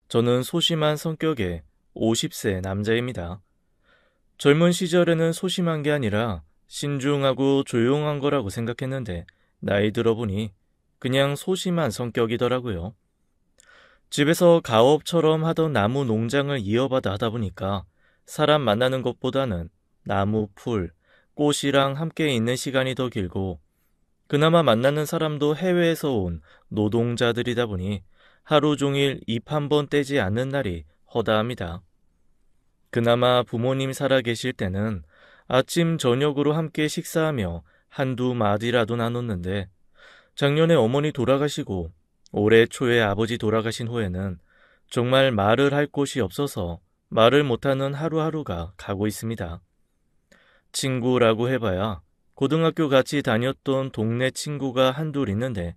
저는 소심한 성격의 50세 남자입니다. 젊은 시절에는 소심한 게 아니라 신중하고 조용한 거라고 생각했는데 나이 들어보니 그냥 소심한 성격이더라고요. 집에서 가업처럼 하던 나무 농장을 이어받아 하다 보니까 사람 만나는 것보다는 나무, 풀, 꽃이랑 함께 있는 시간이 더 길고 그나마 만나는 사람도 해외에서 온 노동자들이다 보니 하루 종일 입 한 번 떼지 않는 날이 허다합니다. 그나마 부모님 살아 계실 때는 아침, 저녁으로 함께 식사하며 한두 마디라도 나눴는데 작년에 어머니 돌아가시고 올해 초에 아버지 돌아가신 후에는 정말 말을 할 곳이 없어서 말을 못하는 하루하루가 가고 있습니다. 친구라고 해봐야 고등학교 같이 다녔던 동네 친구가 한둘 있는데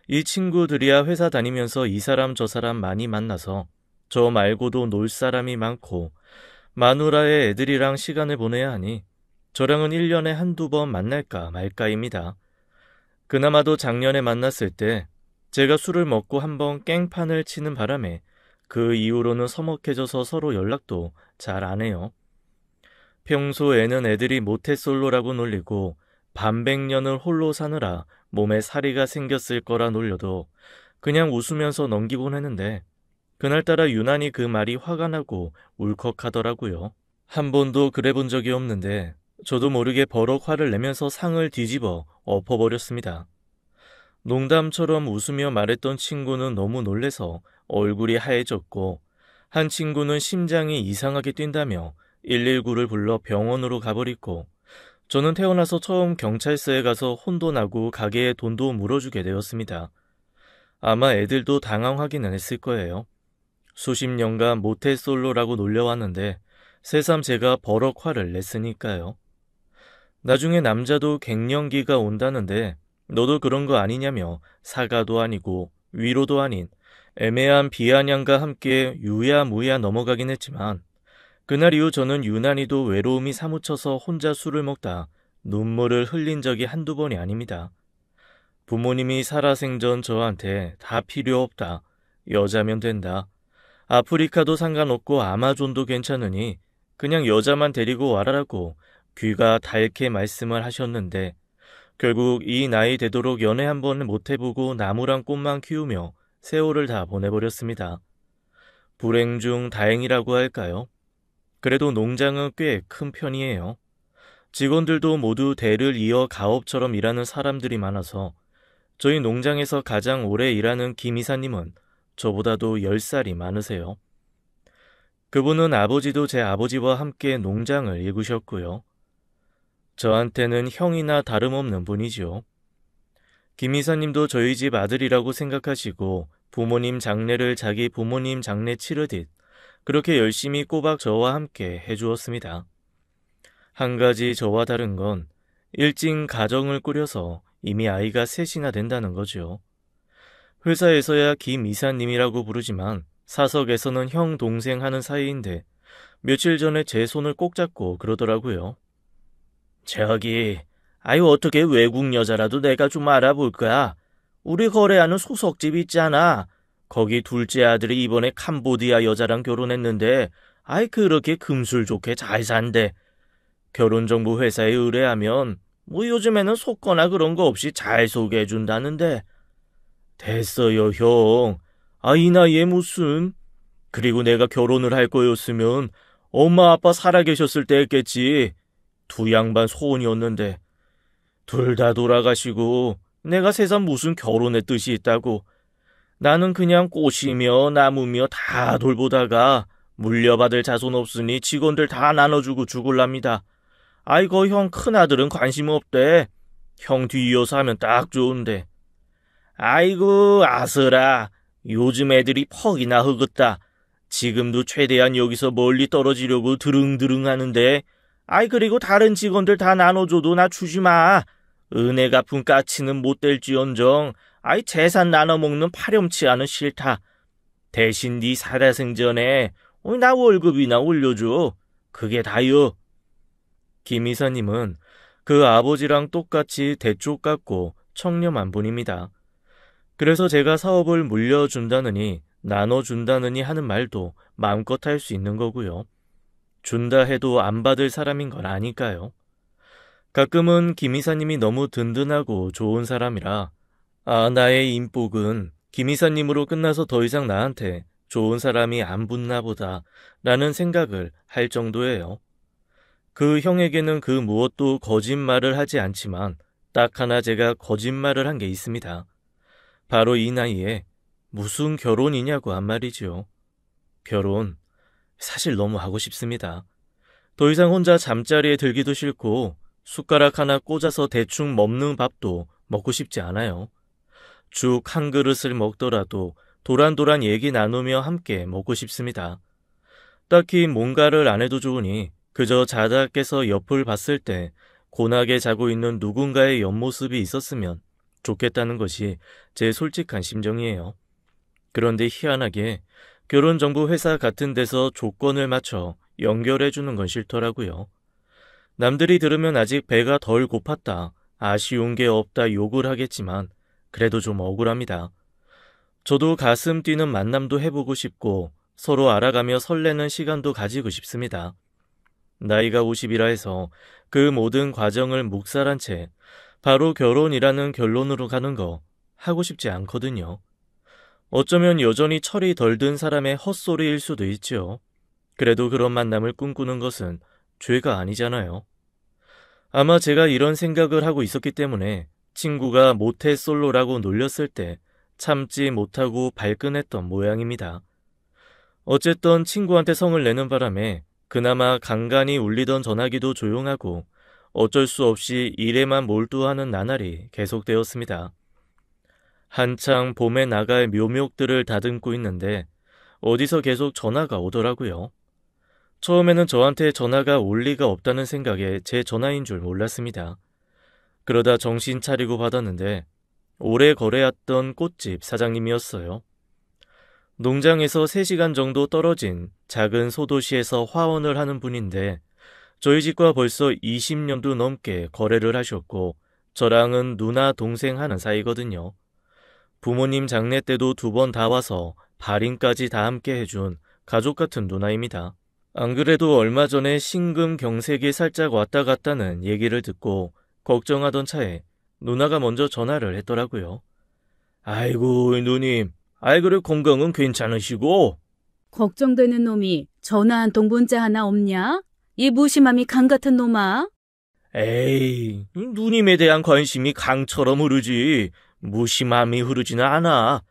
이 친구들이야 회사 다니면서 이 사람 저 사람 많이 만나서 저 말고도 놀 사람이 많고 마누라의 애들이랑 시간을 보내야 하니 저랑은 1년에 한두 번 만날까 말까입니다. 그나마도 작년에 만났을 때 제가 술을 먹고 한번 깽판을 치는 바람에 그 이후로는 서먹해져서 서로 연락도 잘 안 해요. 평소에는 애들이 모태솔로라고 놀리고 반백년을 홀로 사느라 몸에 사리가 생겼을 거라 놀려도 그냥 웃으면서 넘기곤 했는데 그날따라 유난히 그 말이 화가 나고 울컥하더라고요. 한 번도 그래 본 적이 없는데 저도 모르게 버럭 화를 내면서 상을 뒤집어 엎어버렸습니다. 농담처럼 웃으며 말했던 친구는 너무 놀래서 얼굴이 하얘졌고 한 친구는 심장이 이상하게 뛴다며 119를 불러 병원으로 가버리고 저는 태어나서 처음 경찰서에 가서 혼도 나고 가게에 돈도 물어주게 되었습니다. 아마 애들도 당황하기는 했을 거예요. 수십 년간 모태솔로라고 놀려왔는데 새삼 제가 버럭 화를 냈으니까요. 나중에 남자도 갱년기가 온다는데 너도 그런 거 아니냐며 사과도 아니고 위로도 아닌 애매한 비아냥과 함께 유야무야 넘어가긴 했지만 그날 이후 저는 유난히도 외로움이 사무쳐서 혼자 술을 먹다 눈물을 흘린 적이 한두 번이 아닙니다. 부모님이 살아생전 저한테 다 필요 없다. 여자면 된다. 아프리카도 상관없고 아마존도 괜찮으니 그냥 여자만 데리고 와라라고 귀가 닳게 말씀을 하셨는데 결국 이 나이 되도록 연애 한 번을 못 해보고 나무랑 꽃만 키우며 세월을 다 보내버렸습니다. 불행 중 다행이라고 할까요? 그래도 농장은 꽤 큰 편이에요. 직원들도 모두 대를 이어 가업처럼 일하는 사람들이 많아서 저희 농장에서 가장 오래 일하는 김 이사님은 저보다도 10살이 많으세요. 그분은 아버지도 제 아버지와 함께 농장을 일구셨고요. 저한테는 형이나 다름없는 분이지요. 김 이사님도 저희 집 아들이라고 생각하시고 부모님 장례를 자기 부모님 장례 치르듯 그렇게 열심히 꼬박 저와 함께 해주었습니다. 한 가지 저와 다른 건 일찍 가정을 꾸려서 이미 아이가 셋이나 된다는 거죠. 회사에서야 김 이사님이라고 부르지만 사석에서는 형 동생 하는 사이인데 며칠 전에 제 손을 꼭 잡고 그러더라고요. 저기, 아유 어떻게 외국 여자라도 내가 좀 알아볼까? 우리 거래하는 소석집 있잖아. 거기 둘째 아들이 이번에 캄보디아 여자랑 결혼했는데 아이 그렇게 금술 좋게 잘 산대. 결혼정보 회사에 의뢰하면 뭐 요즘에는 속거나 그런 거 없이 잘 소개해준다는데. 됐어요 형. 아 이 나이에 무슨. 그리고 내가 결혼을 할 거였으면 엄마 아빠 살아계셨을 때 했겠지. 두 양반 소원이었는데. 둘 다 돌아가시고 내가 세상 무슨 결혼의 뜻이 있다고. 나는 그냥 꽃이며 나무며 다 돌보다가 물려받을 자손 없으니 직원들 다 나눠주고 죽을랍니다. 아이고 형 큰아들은 관심 없대. 형 뒤이어서 하면 딱 좋은데. 아이고 아슬아. 요즘 애들이 퍽이나 허겄다. 지금도 최대한 여기서 멀리 떨어지려고 드릉드릉 하는데 아이 그리고 다른 직원들 다 나눠줘도 나 주지 마. 은혜 갚은 까치는 못 될지언정 아이 재산 나눠먹는 파렴치 않은 싫다. 대신 네 살아생전에 나 월급이나 올려줘. 그게 다요. 김 이사님은 그 아버지랑 똑같이 대쪽 같고 청렴한 분입니다. 그래서 제가 사업을 물려준다느니 나눠준다느니 하는 말도 마음껏 할 수 있는 거고요. 준다 해도 안 받을 사람인 걸 아니까요. 가끔은 김 이사님이 너무 든든하고 좋은 사람이라 나의 인복은 김 이사님으로 끝나서 더 이상 나한테 좋은 사람이 안 붙나 보다 라는 생각을 할 정도예요. 그 형에게는 그 무엇도 거짓말을 하지 않지만 딱 하나 제가 거짓말을 한 게 있습니다. 바로 이 나이에 무슨 결혼이냐고 한 말이지요. 결혼 사실 너무 하고 싶습니다. 더 이상 혼자 잠자리에 들기도 싫고 숟가락 하나 꽂아서 대충 먹는 밥도 먹고 싶지 않아요. 죽 한 그릇을 먹더라도 도란도란 얘기 나누며 함께 먹고 싶습니다. 딱히 뭔가를 안 해도 좋으니 그저 자다 깨서 옆을 봤을 때 고나게 자고 있는 누군가의 옆모습이 있었으면 좋겠다는 것이 제 솔직한 심정이에요. 그런데 희한하게 결혼정보 회사 같은 데서 조건을 맞춰 연결해주는 건 싫더라고요. 남들이 들으면 아직 배가 덜 고팠다, 아쉬운 게 없다 욕을 하겠지만 그래도 좀 억울합니다. 저도 가슴 뛰는 만남도 해보고 싶고 서로 알아가며 설레는 시간도 가지고 싶습니다. 나이가 50이라 해서 그 모든 과정을 묵살한 채 바로 결혼이라는 결론으로 가는 거 하고 싶지 않거든요. 어쩌면 여전히 철이 덜 든 사람의 헛소리일 수도 있죠. 그래도 그런 만남을 꿈꾸는 것은 죄가 아니잖아요. 아마 제가 이런 생각을 하고 있었기 때문에 친구가 모태솔로라고 놀렸을 때 참지 못하고 발끈했던 모양입니다. 어쨌든 친구한테 성을 내는 바람에 그나마 간간히 울리던 전화기도 조용하고 어쩔 수 없이 일에만 몰두하는 나날이 계속되었습니다. 한창 봄에 나갈 묘목들을 다듬고 있는데 어디서 계속 전화가 오더라고요. 처음에는 저한테 전화가 올 리가 없다는 생각에 제 전화인 줄 몰랐습니다. 그러다 정신 차리고 받았는데 오래 거래했던 꽃집 사장님이었어요. 농장에서 3시간 정도 떨어진 작은 소도시에서 화원을 하는 분인데 저희 집과 벌써 20년도 넘게 거래를 하셨고 저랑은 누나 동생 하는 사이거든요. 부모님 장례 때도 2번 다 와서 발인까지 다 함께 해준 가족 같은 누나입니다. 안 그래도 얼마 전에 심근경색이 살짝 왔다 갔다는 얘기를 듣고 걱정하던 차에 누나가 먼저 전화를 했더라고요. 아이고 누님, 그래 건강은 괜찮으시고? 걱정되는 놈이 전화 한 통 문자 하나 없냐? 이 무심함이 강 같은 놈아. 에이, 누님에 대한 관심이 강처럼 흐르지 무심함이 흐르지는 않아.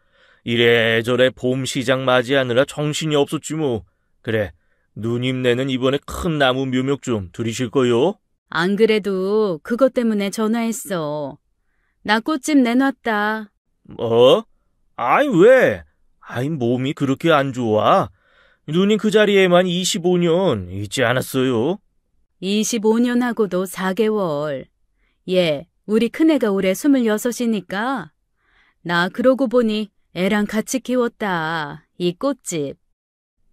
이래저래 봄 시장 맞이하느라 정신이 없었지 뭐. 그래, 누님네는 이번에 큰 나무 묘목 좀 들이실 거요? 안 그래도 그것 때문에 전화했어. 나 꽃집 내놨다. 뭐? 왜? 몸이 그렇게 안 좋아? 누님 그 자리에만 25년 있지 않았어요? 25년 하고도 4개월. 우리 큰애가 올해 26이니까. 나 그러고 보니 애랑 같이 키웠다. 이 꽃집.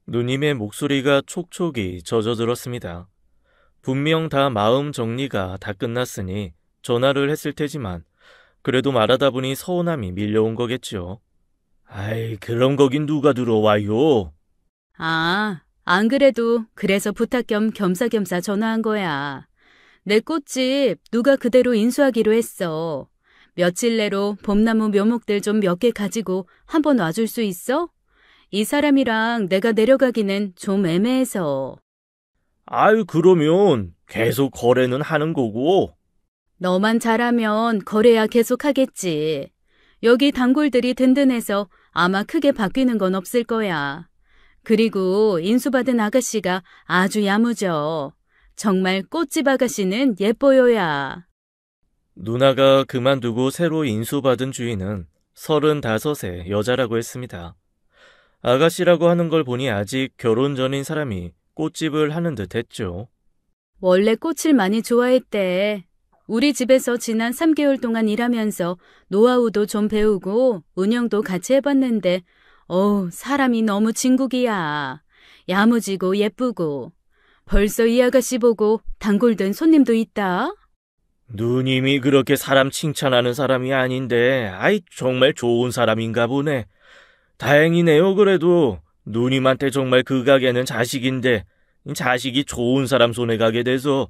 누님의 목소리가 촉촉이 젖어들었습니다. 분명 다 마음 정리가 다 끝났으니 전화를 했을 테지만 그래도 말하다 보니 서운함이 밀려온 거겠죠. 그런 거긴 누가 들어와요? 안 그래도 그래서 부탁 겸 겸사겸사 전화한 거야. 내 꽃집 누가 그대로 인수하기로 했어. 며칠 내로 봄나무 묘목들 좀 몇 개 가지고 한번 와줄 수 있어? 이 사람이랑 내가 내려가기는 좀 애매해서. 그러면 계속 거래는 하는 거고. 너만 잘하면 거래야 계속 하겠지. 여기 단골들이 든든해서 아마 크게 바뀌는 건 없을 거야. 그리고 인수받은 아가씨가 아주 야무져. 정말 꽃집 아가씨는 예뻐요야. 누나가 그만두고 새로 인수받은 주인은 35의 여자라고 했습니다. 아가씨라고 하는 걸 보니 아직 결혼 전인 사람이 꽃집을 하는 듯 했죠. 원래 꽃을 많이 좋아했대. 우리 집에서 지난 3개월 동안 일하면서 노하우도 좀 배우고 운영도 같이 해봤는데 사람이 너무 진국이야. 야무지고 예쁘고. 벌써 이 아가씨 보고 단골된 손님도 있다. 누님이 그렇게 사람 칭찬하는 사람이 아닌데 정말 좋은 사람인가 보네. 다행이네요. 그래도 누님한테 정말 그 가게는 자식인데 자식이 좋은 사람 손에 가게 돼서.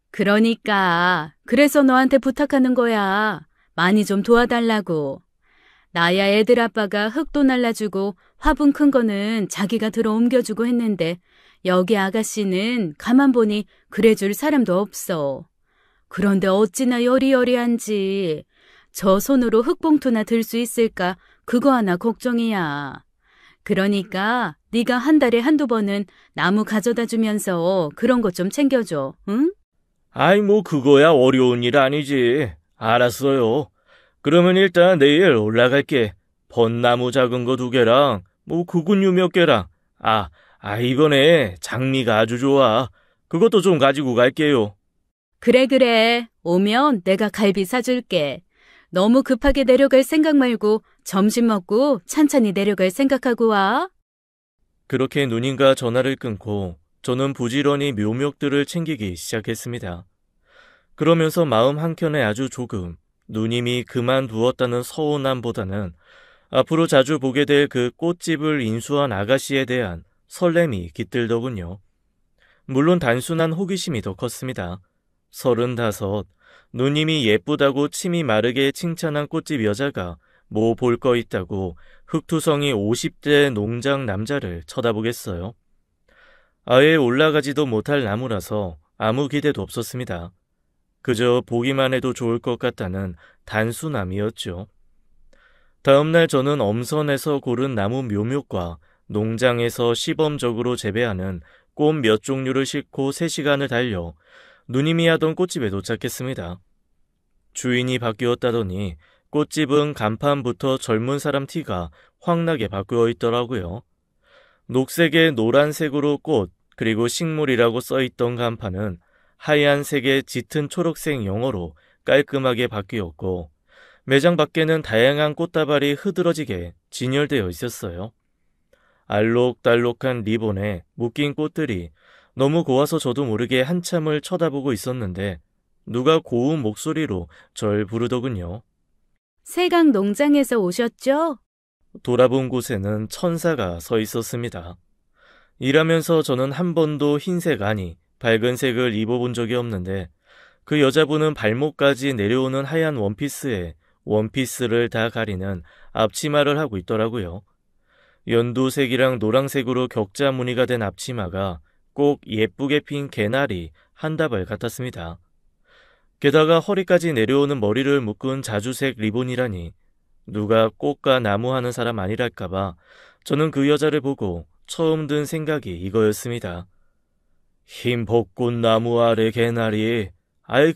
그러니까 그래서 너한테 부탁하는 거야. 많이 좀 도와달라고. 나야 애들 아빠가 흙도 날라주고 화분 큰 거는 자기가 들어 옮겨주고 했는데 여기 아가씨는 가만 보니 그래줄 사람도 없어. 그런데 어찌나 여리여리한지. 저 손으로 흙봉투나 들 수 있을까 그거 하나 걱정이야. 그러니까 네가 한 달에 한두 번은 나무 가져다 주면서 그런 것 좀 챙겨줘. 응? 아이 뭐 그거야 어려운 일 아니지. 알았어요. 그러면 일단 내일 올라갈게. 벚나무 작은 거 2개랑 뭐 구근유 몇 개랑 이번에 장미가 아주 좋아. 그것도 좀 가지고 갈게요. 그래. 오면 내가 갈비 사줄게. 너무 급하게 내려갈 생각 말고 점심 먹고 찬찬히 내려갈 생각하고 와. 그렇게 누님과 전화를 끊고 저는 부지런히 묘목들을 챙기기 시작했습니다. 그러면서 마음 한켠에 아주 조금 누님이 그만두었다는 서운함보다는 앞으로 자주 보게 될 그 꽃집을 인수한 아가씨에 대한 설렘이 깃들더군요. 물론 단순한 호기심이 더 컸습니다. 35, 누님이 예쁘다고 침이 마르게 칭찬한 꽃집 여자가 뭐 볼 거 있다고 흙투성이 50대 농장 남자를 쳐다보겠어요. 아예 올라가지도 못할 나무라서 아무 기대도 없었습니다. 그저 보기만 해도 좋을 것 같다는 단순함이었죠. 다음날 저는 엄선해서 고른 나무 묘목과 농장에서 시범적으로 재배하는 꽃 몇 종류를 싣고 3시간을 달려 누님이 하던 꽃집에 도착했습니다. 주인이 바뀌었다더니 꽃집은 간판부터 젊은 사람 티가 확나게 바뀌어 있더라고요. 녹색에 노란색으로 꽃 그리고 식물이라고 써있던 간판은 하얀색에 짙은 초록색 영어로 깔끔하게 바뀌었고 매장 밖에는 다양한 꽃다발이 흐드러지게 진열되어 있었어요. 알록달록한 리본에 묶인 꽃들이 너무 고와서 저도 모르게 한참을 쳐다보고 있었는데 누가 고운 목소리로 절 부르더군요. 세강 농장에서 오셨죠? 돌아본 곳에는 천사가 서 있었습니다. 일하면서 저는 한 번도 흰색 아니 밝은 색을 입어본 적이 없는데 그 여자분은 발목까지 내려오는 하얀 원피스에 원피스를 다 가리는 앞치마를 하고 있더라고요. 연두색이랑 노란색으로 격자 무늬가 된 앞치마가 꼭 예쁘게 핀 개나리 한 다발 같았습니다. 게다가 허리까지 내려오는 머리를 묶은 자주색 리본이라니 누가 꽃과 나무 하는 사람 아니랄까봐 저는 그 여자를 보고 처음 든 생각이 이거였습니다. 흰 벚꽃나무 아래 개나리,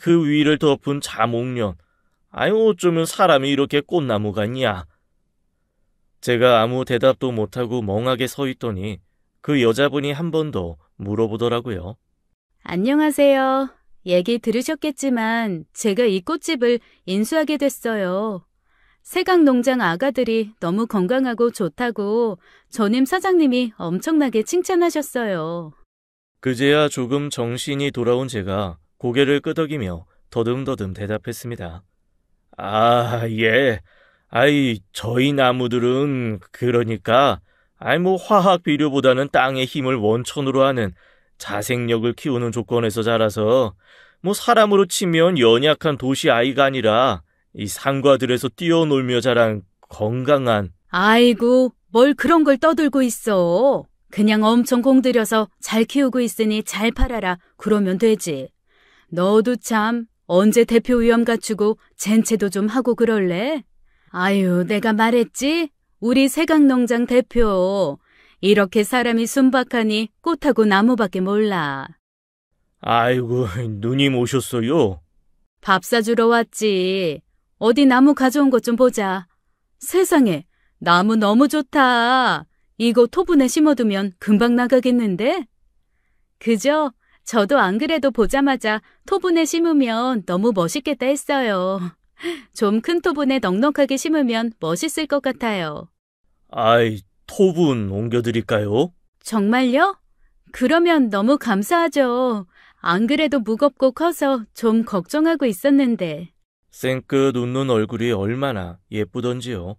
그 위를 덮은 자목련, 어쩌면 사람이 이렇게 꽃나무 같냐? 제가 아무 대답도 못하고 멍하게 서 있더니 그 여자분이 한 번 더 물어보더라고요. 안녕하세요. 얘기 들으셨겠지만 제가 이 꽃집을 인수하게 됐어요. 세강농장 아가들이 너무 건강하고 좋다고 전임 사장님이 엄청나게 칭찬하셨어요. 그제야 조금 정신이 돌아온 제가 고개를 끄덕이며 더듬더듬 대답했습니다. 예. 저희 나무들은 그러니까 화학 비료보다는 땅의 힘을 원천으로 하는 자생력을 키우는 조건에서 자라서 사람으로 치면 연약한 도시 아이가 아니라 이 산과들에서 뛰어놀며 자란 건강한. 아이고, 뭘 그런 걸 떠들고 있어. 그냥 엄청 공들여서 잘 키우고 있으니 잘 팔아라. 그러면 되지. 너도 참 언제 대표 위험 갖추고 젠체도 좀 하고 그럴래? 내가 말했지? 우리 세강농장 대표. 이렇게 사람이 순박하니 꽃하고 나무밖에 몰라. 아이고, 누님 오셨어요? 밥 사주러 왔지. 어디 나무 가져온 것 좀 보자. 세상에, 나무 너무 좋다. 이거 토분에 심어두면 금방 나가겠는데? 그죠? 저도 안 그래도 보자마자 토분에 심으면 너무 멋있겠다 했어요. 좀 큰 토분에 넉넉하게 심으면 멋있을 것 같아요. 토분 옮겨드릴까요? 정말요? 그러면 너무 감사하죠. 안 그래도 무겁고 커서 좀 걱정하고 있었는데. 생끝 웃는 얼굴이 얼마나 예쁘던지요.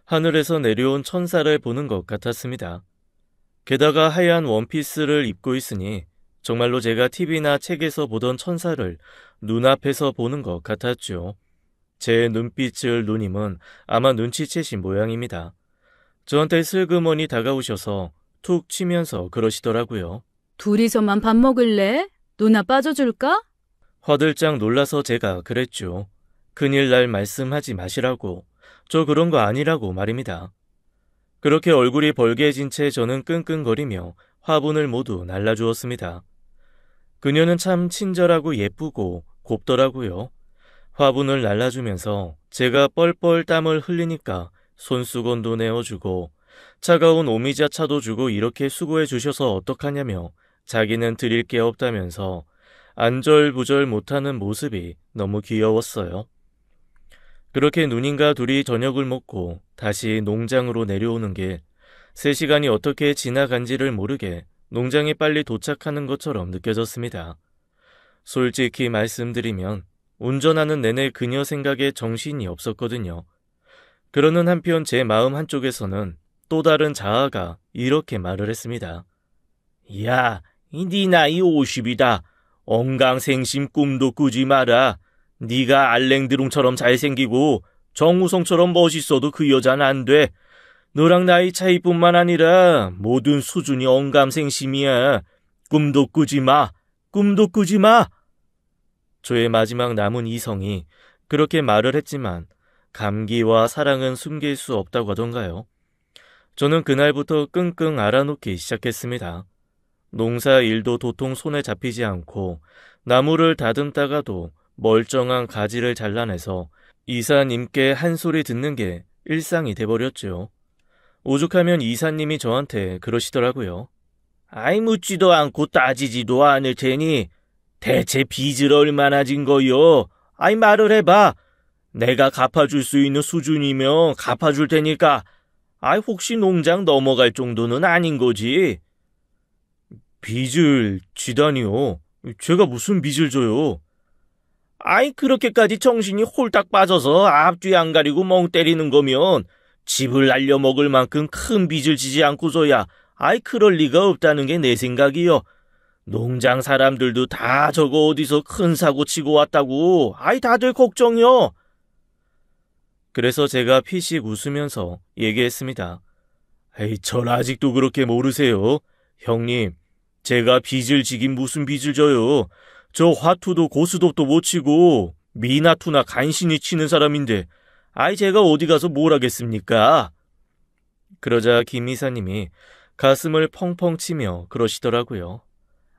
하늘에서 내려온 천사를 보는 것 같았습니다. 게다가 하얀 원피스를 입고 있으니 정말로 제가 TV나 책에서 보던 천사를 눈앞에서 보는 것 같았죠. 제 눈빛을 누님은 아마 눈치채신 모양입니다. 저한테 슬그머니 다가오셔서 툭 치면서 그러시더라고요. 둘이서만 밥 먹을래? 누나 빠져줄까? 화들짝 놀라서 제가 그랬죠. 큰일 날 말씀하지 마시라고. 저 그런 거 아니라고 말입니다. 그렇게 얼굴이 벌개진 채 저는 끙끙거리며 화분을 모두 날라주었습니다. 그녀는 참 친절하고 예쁘고 곱더라고요. 화분을 날라주면서 제가 뻘뻘 땀을 흘리니까 손수건도 내어주고 차가운 오미자차도 주고 이렇게 수고해 주셔서 어떡하냐며 자기는 드릴 게 없다면서 안절부절 못하는 모습이 너무 귀여웠어요. 그렇게 누님과 둘이 저녁을 먹고 다시 농장으로 내려오는 길, 3시간이 어떻게 지나간지를 모르게 농장에 빨리 도착하는 것처럼 느껴졌습니다. 솔직히 말씀드리면 운전하는 내내 그녀 생각에 정신이 없었거든요. 그러는 한편 제 마음 한쪽에서는 또 다른 자아가 이렇게 말을 했습니다. 야, 네 나이 50이다. 엉강생심 꿈도 꾸지 마라. 네가 알랭드롱처럼 잘생기고 정우성처럼 멋있어도 그 여자는 안 돼. 너랑 나이 차이뿐만 아니라 모든 수준이 엉감생심이야. 꿈도 꾸지 마. 꿈도 꾸지 마. 저의 마지막 남은 이성이 그렇게 말을 했지만 감기와 사랑은 숨길 수 없다고 하던가요. 저는 그날부터 끙끙 앓아놓기 시작했습니다. 농사 일도 도통 손에 잡히지 않고 나무를 다듬다가도 멀쩡한 가지를 잘라내서 이사님께 한 소리 듣는 게 일상이 돼버렸죠. 오죽하면 이사님이 저한테 그러시더라고요. 아이 묻지도 않고 따지지도 않을 테니 대체 빚을 얼마나 진 거요? 아이 말을 해봐. 내가 갚아줄 수 있는 수준이면 갚아줄 테니까. 아이 혹시 농장 넘어갈 정도는 아닌 거지. 빚을 지다니요? 제가 무슨 빚을 져요? 아이 그렇게까지 정신이 홀딱 빠져서 앞뒤 안 가리고 멍 때리는 거면 집을 날려먹을 만큼 큰 빚을 지지 않고서야 아이 그럴 리가 없다는 게 내 생각이요. 농장 사람들도 다 저거 어디서 큰 사고 치고 왔다고 아이 다들 걱정이요. 그래서 제가 피식 웃으면서 얘기했습니다. 에이 절 아직도 그렇게 모르세요? 형님, 제가 빚을 지긴 무슨 빚을 져요. 저 화투도 고스톱도 못 치고 미나투나 간신히 치는 사람인데 아이 제가 어디 가서 뭘 하겠습니까? 그러자 김 이사님이 가슴을 펑펑 치며 그러시더라고요.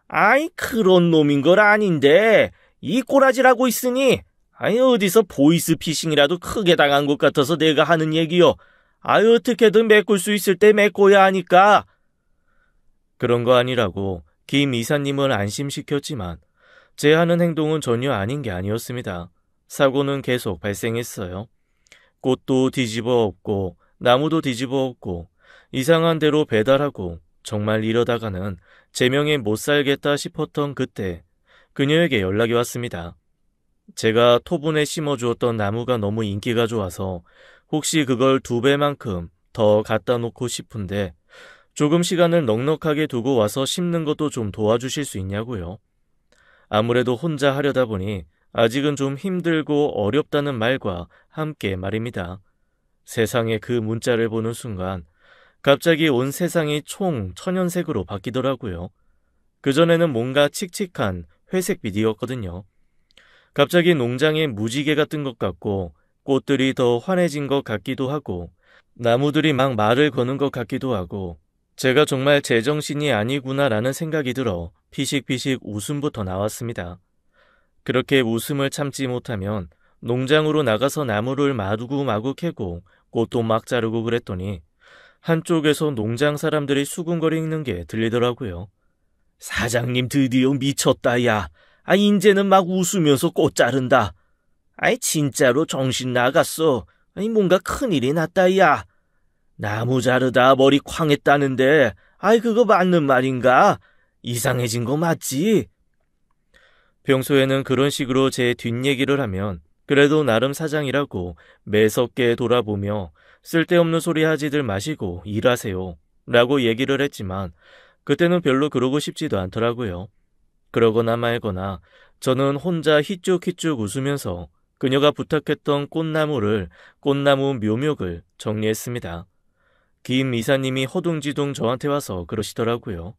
아이 그런 놈인 걸 아닌데 이 꼬라지라고 있으니 아이 어디서 보이스피싱이라도 크게 당한 것 같아서 내가 하는 얘기요. 아이 어떻게든 메꿀 수 있을 때 메꿔야 하니까. 그런 거 아니라고 김 이사님을 안심시켰지만 제 하는 행동은 전혀 아닌 게 아니었습니다. 사고는 계속 발생했어요. 꽃도 뒤집어 엎고 나무도 뒤집어 엎고 이상한 대로 배달하고 정말 이러다가는 제 명에 못 살겠다 싶었던 그때 그녀에게 연락이 왔습니다. 제가 토분에 심어주었던 나무가 너무 인기가 좋아서 혹시 그걸 2배만큼 더 갖다 놓고 싶은데 조금 시간을 넉넉하게 두고 와서 심는 것도 좀 도와주실 수 있냐고요. 아무래도 혼자 하려다 보니 아직은 좀 힘들고 어렵다는 말과 함께 말입니다. 세상에 그 문자를 보는 순간 갑자기 온 세상이 총 천연색으로 바뀌더라고요. 그전에는 뭔가 칙칙한 회색빛이었거든요. 갑자기 농장에 무지개가 뜬 것 같고 꽃들이 더 환해진 것 같기도 하고 나무들이 막 말을 거는 것 같기도 하고 제가 정말 제정신이 아니구나라는 생각이 들어 피식피식 웃음부터 나왔습니다. 그렇게 웃음을 참지 못하면 농장으로 나가서 나무를 마구마구 캐고 꽃도 막 자르고 그랬더니 한쪽에서 농장 사람들이 수군거리는 게 들리더라고요. 사장님 드디어 미쳤다 야. 아 인제는 막 웃으면서 꽃 자른다. 아이 진짜로 정신 나갔어. 아니 뭔가 큰일이 났다 야. 나무 자르다 머리 쾅했다는데 아이 그거 맞는 말인가? 이상해진 거 맞지? 평소에는 그런 식으로 제 뒷얘기를 하면 그래도 나름 사장이라고 매섭게 돌아보며 쓸데없는 소리 하지들 마시고 일하세요 라고 얘기를 했지만 그때는 별로 그러고 싶지도 않더라고요. 그러거나 말거나 저는 혼자 휘쭉휘쭉 웃으면서 그녀가 부탁했던 꽃나무 묘목을 정리했습니다. 김 이사님이 허둥지둥 저한테 와서 그러시더라고요.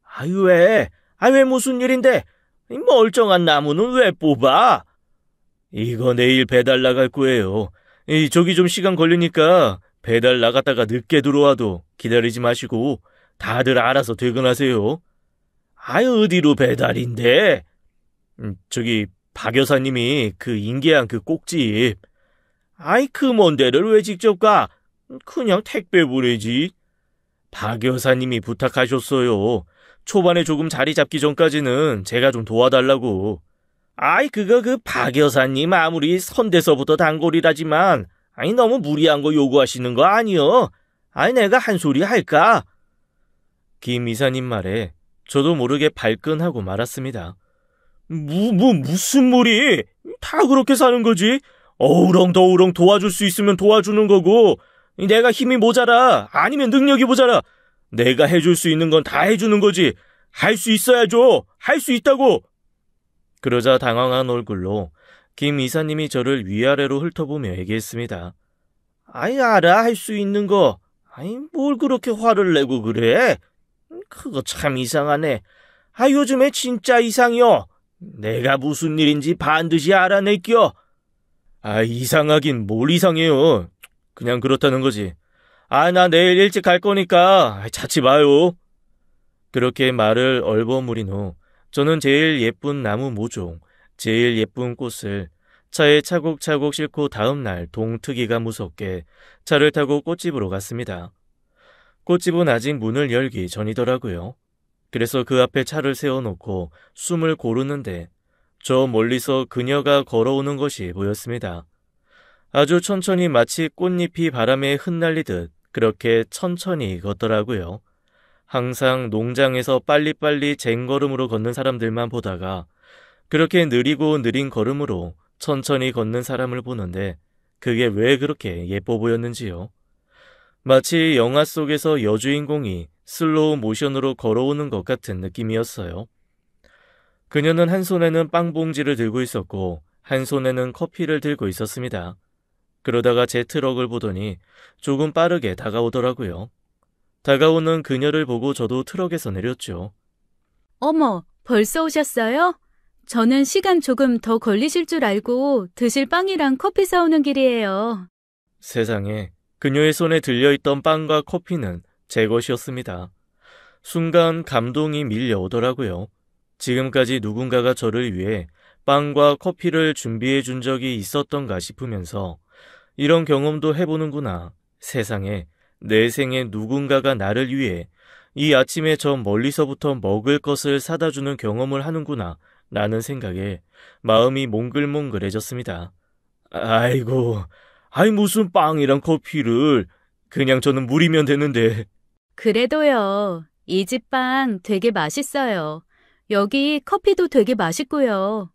아유 왜? 왜 무슨 일인데? 이 멀쩡한 나무는 왜 뽑아? 이거 내일 배달 나갈 거예요. 저기 좀 시간 걸리니까 배달 나갔다가 늦게 들어와도 기다리지 마시고 다들 알아서 퇴근하세요. 어디로 배달인데? 저기 박 여사님이 그 인계한 그 꼭집. 그 먼 데를 왜 직접 가? 그냥 택배 보내지. 박 여사님이 부탁하셨어요. 초반에 조금 자리 잡기 전까지는 제가 좀 도와달라고. 그거 그 박 여사님 아무리 선대서부터 단골이라지만 너무 무리한 거 요구하시는 거 아니요? 내가 한 소리 할까? 김 이사님 말에 저도 모르게 발끈하고 말았습니다. 무슨 무리? 다 그렇게 사는 거지. 어우렁더우렁 도와줄 수 있으면 도와주는 거고, 내가 힘이 모자라 아니면 능력이 모자라 내가 해줄 수 있는 건 다 해주는 거지. 할 수 있어야죠. 할 수 있다고. 그러자 당황한 얼굴로 김 이사님이 저를 위아래로 훑어보며 얘기했습니다. 알아, 할 수 있는 거. 뭘 그렇게 화를 내고 그래? 그거 참 이상하네. 요즘에 진짜 이상이요. 내가 무슨 일인지 반드시 알아낼게요. 이상하긴 뭘 이상해요. 그냥 그렇다는 거지. 나 내일 일찍 갈 거니까 자취 마요. 그렇게 말을 얼버무린 후 저는 제일 예쁜 나무 모종, 제일 예쁜 꽃을 차에 차곡차곡 싣고 다음날 동트기가 무섭게 차를 타고 꽃집으로 갔습니다. 꽃집은 아직 문을 열기 전이더라고요. 그래서 그 앞에 차를 세워놓고 숨을 고르는데 저 멀리서 그녀가 걸어오는 것이 보였습니다. 아주 천천히 마치 꽃잎이 바람에 흩날리듯 그렇게 천천히 걷더라고요. 항상 농장에서 빨리빨리 쟁걸음으로 걷는 사람들만 보다가 그렇게 느리고 느린 걸음으로 천천히 걷는 사람을 보는데 그게 왜 그렇게 예뻐 보였는지요. 마치 영화 속에서 여주인공이 슬로우 모션으로 걸어오는 것 같은 느낌이었어요. 그녀는 한 손에는 빵 봉지를 들고 있었고 한 손에는 커피를 들고 있었습니다. 그러다가 제 트럭을 보더니 조금 빠르게 다가오더라고요. 다가오는 그녀를 보고 저도 트럭에서 내렸죠. 어머, 벌써 오셨어요? 저는 시간 조금 더 걸리실 줄 알고 드실 빵이랑 커피 사오는 길이에요. 세상에, 그녀의 손에 들려있던 빵과 커피는 제 것이었습니다. 순간 감동이 밀려오더라고요. 지금까지 누군가가 저를 위해 빵과 커피를 준비해 준 적이 있었던가 싶으면서 이런 경험도 해보는구나. 세상에 내 생에 누군가가 나를 위해 이 아침에 저 멀리서부터 먹을 것을 사다 주는 경험을 하는구나 라는 생각에 마음이 몽글몽글해졌습니다. 무슨 빵이랑 커피를. 그냥 저는 물이면 되는데. 그래도요. 이 집 빵 되게 맛있어요. 여기 커피도 되게 맛있고요.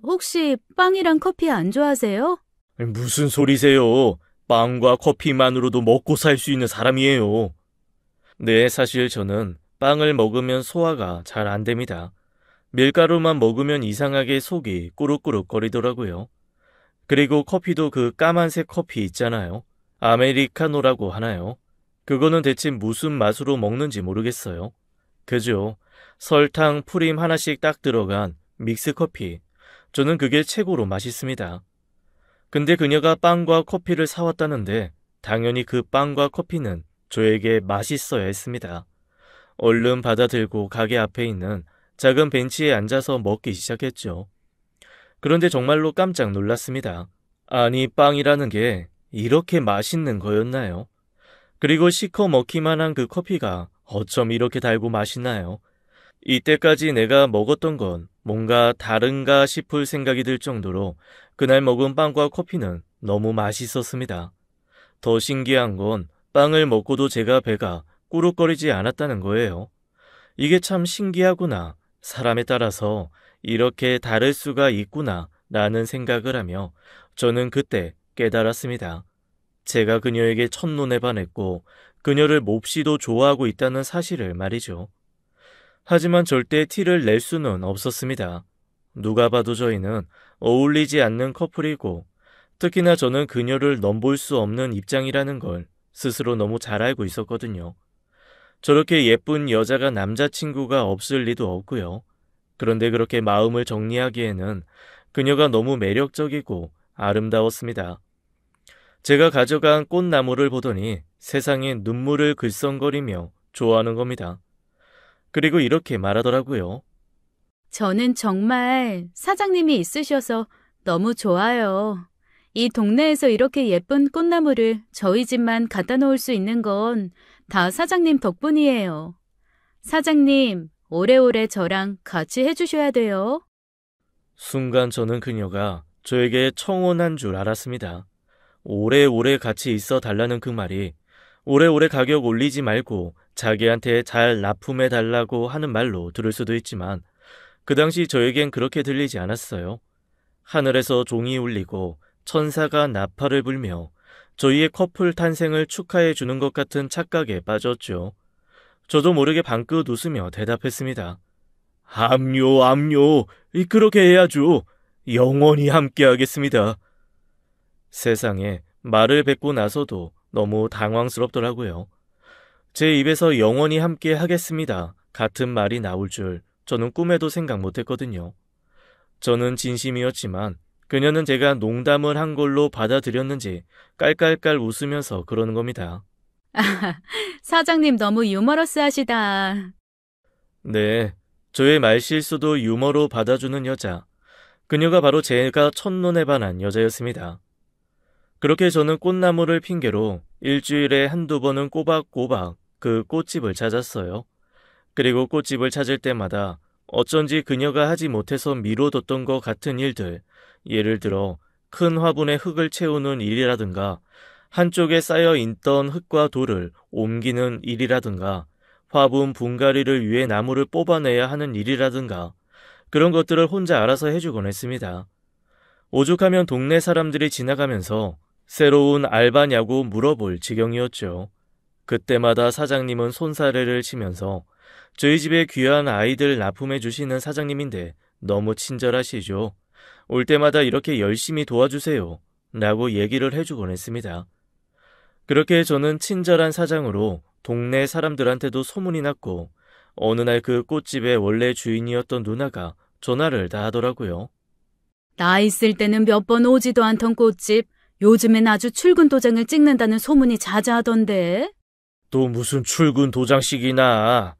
혹시 빵이랑 커피 안 좋아하세요? 무슨 소리세요? 빵과 커피만으로도 먹고 살 수 있는 사람이에요. 네, 사실 저는 빵을 먹으면 소화가 잘 안 됩니다. 밀가루만 먹으면 이상하게 속이 꾸룩꾸룩거리더라고요. 그리고 커피도 그 까만색 커피 있잖아요. 아메리카노라고 하나요? 그거는 대체 무슨 맛으로 먹는지 모르겠어요. 그죠? 설탕, 프림 하나씩 딱 들어간 믹스커피. 저는 그게 최고로 맛있습니다. 근데 그녀가 빵과 커피를 사왔다는데 당연히 그 빵과 커피는 저에게 맛있어야 했습니다. 얼른 받아들고 가게 앞에 있는 작은 벤치에 앉아서 먹기 시작했죠. 그런데 정말로 깜짝 놀랐습니다. 아니, 빵이라는 게 이렇게 맛있는 거였나요? 그리고 시커 먹기만 한 그 커피가 어쩜 이렇게 달고 맛있나요? 이때까지 내가 먹었던 건 뭔가 다른가 싶을 생각이 들 정도로 그날 먹은 빵과 커피는 너무 맛있었습니다. 더 신기한 건 빵을 먹고도 제가 배가 꾸룩거리지 않았다는 거예요. 이게 참 신기하구나. 사람에 따라서 이렇게 다를 수가 있구나 라는 생각을 하며 저는 그때 깨달았습니다. 제가 그녀에게 첫눈에 반했고 그녀를 몹시도 좋아하고 있다는 사실을 말이죠. 하지만 절대 티를 낼 수는 없었습니다. 누가 봐도 저희는 어울리지 않는 커플이고 특히나 저는 그녀를 넘볼 수 없는 입장이라는 걸 스스로 너무 잘 알고 있었거든요. 저렇게 예쁜 여자가 남자친구가 없을 리도 없고요. 그런데 그렇게 마음을 정리하기에는 그녀가 너무 매력적이고 아름다웠습니다. 제가 가져간 꽃나무를 보더니 세상에 눈물을 글썽거리며 좋아하는 겁니다. 그리고 이렇게 말하더라고요. 저는 정말 사장님이 있으셔서 너무 좋아요. 이 동네에서 이렇게 예쁜 꽃나무를 저희 집만 갖다 놓을 수 있는 건 다 사장님 덕분이에요. 사장님, 오래오래 저랑 같이 해주셔야 돼요. 순간 저는 그녀가 저에게 청혼한 줄 알았습니다. 오래오래 같이 있어 달라는 그 말이 오래오래 가격 올리지 말고 자기한테 잘 납품해 달라고 하는 말로 들을 수도 있지만 그 당시 저에겐 그렇게 들리지 않았어요. 하늘에서 종이 울리고 천사가 나팔을 불며 저희의 커플 탄생을 축하해 주는 것 같은 착각에 빠졌죠. 저도 모르게 방긋 웃으며 대답했습니다. 암요. 그렇게 해야죠. 영원히 함께하겠습니다. 세상에 말을 뱉고 나서도 너무 당황스럽더라고요. 제 입에서 영원히 함께하겠습니다 같은 말이 나올 줄 저는 꿈에도 생각 못했거든요. 저는 진심이었지만 그녀는 제가 농담을 한 걸로 받아들였는지 깔깔깔 웃으면서 그러는 겁니다. 사장님 너무 유머러스하시다. 네, 저의 말실수도 유머로 받아주는 여자. 그녀가 바로 제가 첫눈에 반한 여자였습니다. 그렇게 저는 꽃나무를 핑계로 일주일에 한두 번은 꼬박꼬박 그 꽃집을 찾았어요. 그리고 꽃집을 찾을 때마다 어쩐지 그녀가 하지 못해서 미뤄뒀던 것 같은 일들, 예를 들어 큰 화분에 흙을 채우는 일이라든가 한쪽에 쌓여있던 흙과 돌을 옮기는 일이라든가 화분 분갈이를 위해 나무를 뽑아내야 하는 일이라든가 그런 것들을 혼자 알아서 해주곤 했습니다. 오죽하면 동네 사람들이 지나가면서 새로운 알바냐고 물어볼 지경이었죠. 그때마다 사장님은 손사래를 치면서 저희 집에 귀한 아이들 납품해 주시는 사장님인데 너무 친절하시죠. 올 때마다 이렇게 열심히 도와주세요 라고 얘기를 해주곤 했습니다. 그렇게 저는 친절한 사장으로 동네 사람들한테도 소문이 났고 어느 날 그 꽃집의 원래 주인이었던 누나가 전화를 다 하더라고요. 나 있을 때는 몇 번 오지도 않던 꽃집, 요즘엔 아주 출근 도장을 찍는다는 소문이 자자하던데. 또 무슨 출근 도장식이나.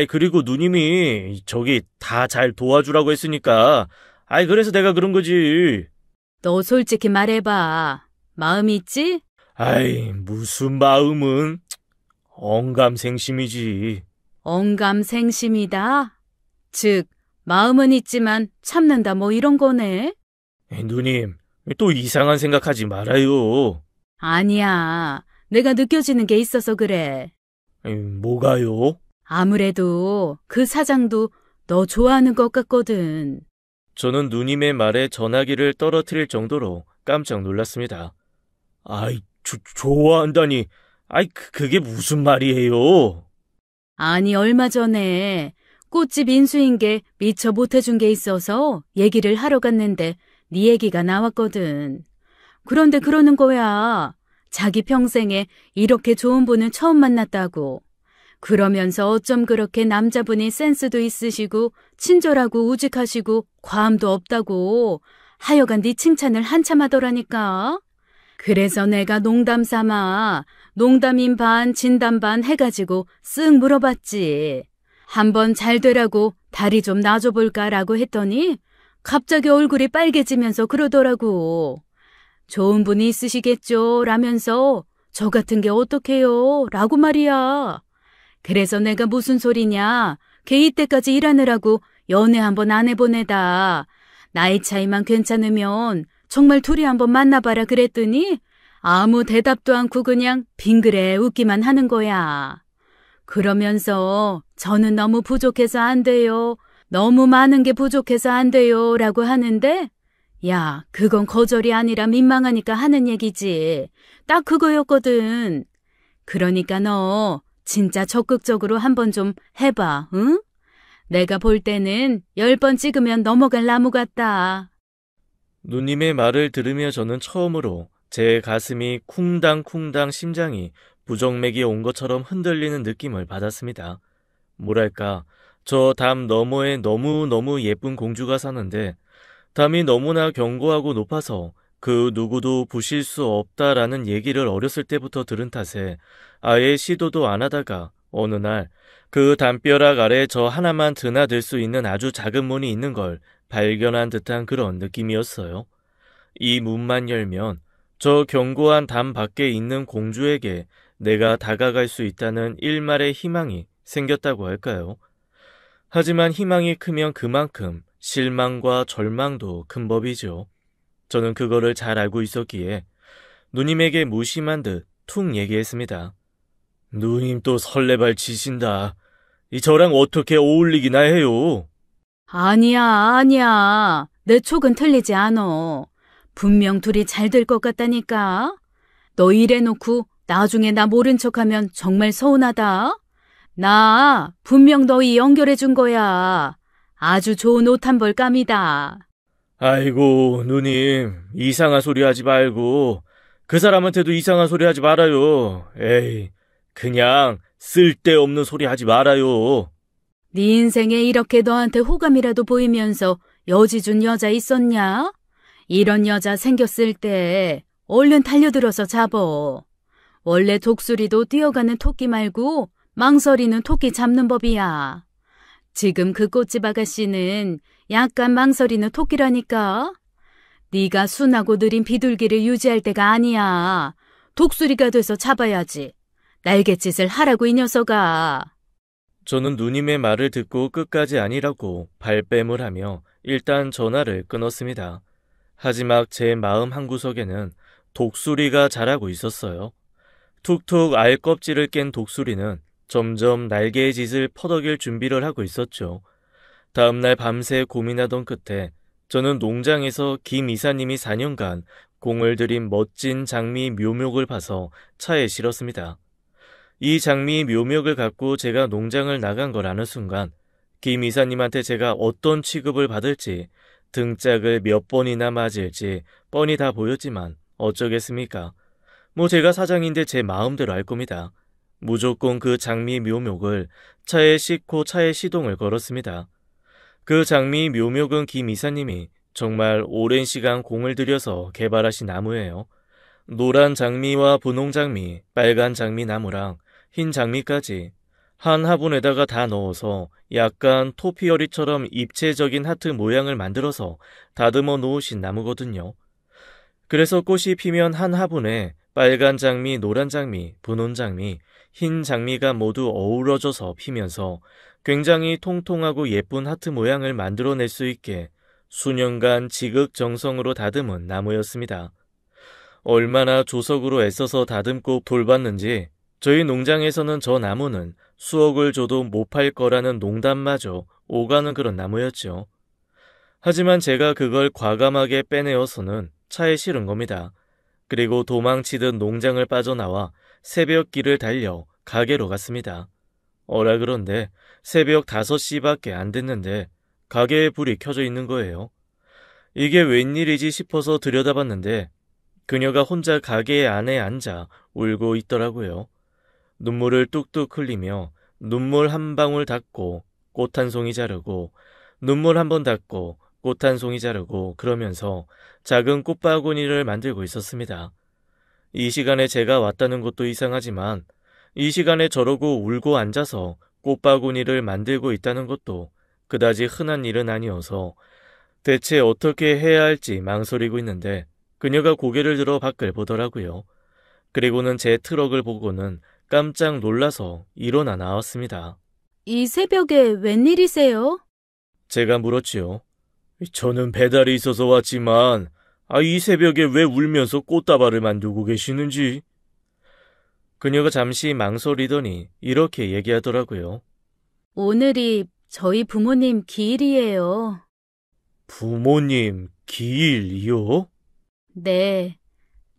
그리고 누님이 저기 다 잘 도와주라고 했으니까. 그래서 내가 그런 거지. 너 솔직히 말해봐. 마음이 있지? 무슨 마음은. 언감생심이지. 언감생심이다? 즉, 마음은 있지만 참는다 뭐 이런 거네? 누님, 또 이상한 생각하지 말아요. 아니야. 내가 느껴지는 게 있어서 그래. 뭐가요? 아무래도 그 사장도 너 좋아하는 것 같거든. 저는 누님의 말에 전화기를 떨어뜨릴 정도로 깜짝 놀랐습니다. 좋아한다니. 그게 무슨 말이에요? 아니, 얼마 전에 꽃집 인수인계 미처 못해준 게 있어서 얘기를 하러 갔는데 네 얘기가 나왔거든. 그런데 그러는 거야. 자기 평생에 이렇게 좋은 분을 처음 만났다고. 그러면서 어쩜 그렇게 남자분이 센스도 있으시고 친절하고 우직하시고 과함도 없다고 하여간 네 칭찬을 한참 하더라니까. 그래서 내가 농담 삼아 농담인 반 진담 반 해가지고 쓱 물어봤지. 한번 잘 되라고 다리 좀 놔줘볼까라고 했더니 갑자기 얼굴이 빨개지면서 그러더라고. 좋은 분이 있으시겠죠 라면서 저 같은 게 어떡해요 라고 말이야. 그래서 내가 무슨 소리냐. 걔 이때까지 일하느라고 연애 한번 안 해보내다. 나이 차이만 괜찮으면 정말 둘이 한번 만나봐라 그랬더니 아무 대답도 않고 그냥 빙그레 웃기만 하는 거야. 그러면서 저는 너무 부족해서 안 돼요. 너무 많은 게 부족해서 안 돼요 라고 하는데 야, 그건 거절이 아니라 민망하니까 하는 얘기지. 딱 그거였거든. 그러니까 너 진짜 적극적으로 한번 좀 해봐, 응? 내가 볼 때는 10번 찍으면 넘어갈 나무 같다. 누님의 말을 들으며 저는 처음으로 제 가슴이 쿵당쿵당 심장이 부정맥이 온 것처럼 흔들리는 느낌을 받았습니다. 뭐랄까, 저 담 너머에 너무너무 예쁜 공주가 사는데 담이 너무나 견고하고 높아서 그 누구도 부실 수 없다라는 얘기를 어렸을 때부터 들은 탓에 아예 시도도 안 하다가 어느 날 그 담벼락 아래 저 하나만 드나들 수 있는 아주 작은 문이 있는 걸 발견한 듯한 그런 느낌이었어요. 이 문만 열면 저 견고한 담 밖에 있는 공주에게 내가 다가갈 수 있다는 일말의 희망이 생겼다고 할까요? 하지만 희망이 크면 그만큼 실망과 절망도 큰 법이죠. 저는 그거를 잘 알고 있었기에 누님에게 무심한 듯 툭 얘기했습니다. 누님 또 설레발 치신다. 이 저랑 어떻게 어울리기나 해요? 아니야. 내 촉은 틀리지 않어. 분명 둘이 잘 될 것 같다니까. 너 이래놓고 나중에 나 모른 척하면 정말 서운하다. 나 분명 너희 연결해 준 거야. 아주 좋은 옷 한 벌 감이다. 아이고 누님 이상한 소리 하지 말고 그 사람한테도 이상한 소리 하지 말아요. 에이 그냥 쓸데없는 소리 하지 말아요. 네 인생에 이렇게 너한테 호감이라도 보이면서 여지 준 여자 있었냐? 이런 여자 생겼을 때 얼른 달려들어서 잡어. 원래 독수리도 뛰어가는 토끼 말고 망설이는 토끼 잡는 법이야. 지금 그 꽃집 아가씨는 약간 망설이는 토끼라니까. 네가 순하고 느린 비둘기를 유지할 때가 아니야. 독수리가 돼서 잡아야지. 날갯짓을 하라고 이 녀석아. 저는 누님의 말을 듣고 끝까지 아니라고 발뺌을 하며 일단 전화를 끊었습니다. 하지만 제 마음 한구석에는 독수리가 자라고 있었어요. 툭툭 알 껍질을 깬 독수리는 점점 날개의 짓을 퍼덕일 준비를 하고 있었죠. 다음날 밤새 고민하던 끝에 저는 농장에서 김 이사님이 4년간 공을 들인 멋진 장미 묘목을 봐서 차에 실었습니다. 이 장미 묘목을 갖고 제가 농장을 나간 걸 아는 순간 김 이사님한테 제가 어떤 취급을 받을지 등짝을 몇 번이나 맞을지 뻔히 다 보였지만 어쩌겠습니까? 뭐 제가 사장인데 제 마음대로 할 겁니다. 무조건 그 장미 묘목을 차에 싣고 차에 시동을 걸었습니다. 그 장미 묘목은 김 이사님이 정말 오랜 시간 공을 들여서 개발하신 나무예요. 노란 장미와 분홍 장미, 빨간 장미 나무랑 흰 장미까지 한 화분에다가 다 넣어서 약간 토피어리처럼 입체적인 하트 모양을 만들어서 다듬어 놓으신 나무거든요. 그래서 꽃이 피면 한 화분에 빨간 장미, 노란 장미, 분홍 장미, 흰 장미가 모두 어우러져서 피면서 굉장히 통통하고 예쁜 하트 모양을 만들어낼 수 있게 수년간 지극정성으로 다듬은 나무였습니다. 얼마나 조석으로 애써서 다듬고 돌봤는지 저희 농장에서는 저 나무는 수억을 줘도 못 팔 거라는 농담마저 오가는 그런 나무였죠. 하지만 제가 그걸 과감하게 빼내어서는 차에 실은 겁니다. 그리고 도망치듯 농장을 빠져나와 새벽길을 달려 가게로 갔습니다. 어라 그런데 새벽 5시밖에 안 됐는데 가게에 불이 켜져 있는 거예요. 이게 웬일이지 싶어서 들여다봤는데 그녀가 혼자 가게 안에 앉아 울고 있더라고요. 눈물을 뚝뚝 흘리며 눈물 한 방울 닦고 꽃 한 송이 자르고 눈물 한 번 닦고 꽃 한 송이 자르고 그러면서 작은 꽃바구니를 만들고 있었습니다. 이 시간에 제가 왔다는 것도 이상하지만 이 시간에 저러고 울고 앉아서 꽃바구니를 만들고 있다는 것도 그다지 흔한 일은 아니어서 대체 어떻게 해야 할지 망설이고 있는데 그녀가 고개를 들어 밖을 보더라고요. 그리고는 제 트럭을 보고는 깜짝 놀라서 일어나 나왔습니다. 이 새벽에 웬일이세요? 제가 물었지요. 저는 배달이 있어서 왔지만 이 새벽에 왜 울면서 꽃다발을 만들고 계시는지. 그녀가 잠시 망설이더니 이렇게 얘기하더라고요. 오늘이 저희 부모님 기일이에요. 부모님 기일이요? 네.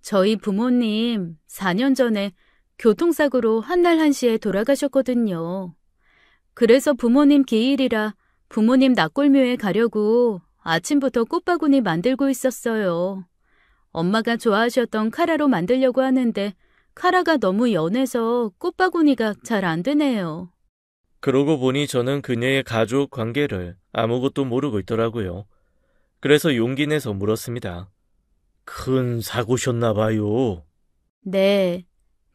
저희 부모님 4년 전에 교통사고로 한날 한시에 돌아가셨거든요. 그래서 부모님 기일이라 부모님 납골묘에 가려고 아침부터 꽃바구니 만들고 있었어요. 엄마가 좋아하셨던 카라로 만들려고 하는데 카라가 너무 연해서 꽃바구니가 잘 안 되네요. 그러고 보니 저는 그녀의 가족 관계를 아무것도 모르고 있더라고요. 그래서 용기 내서 물었습니다. 큰 사고셨나 봐요. 네.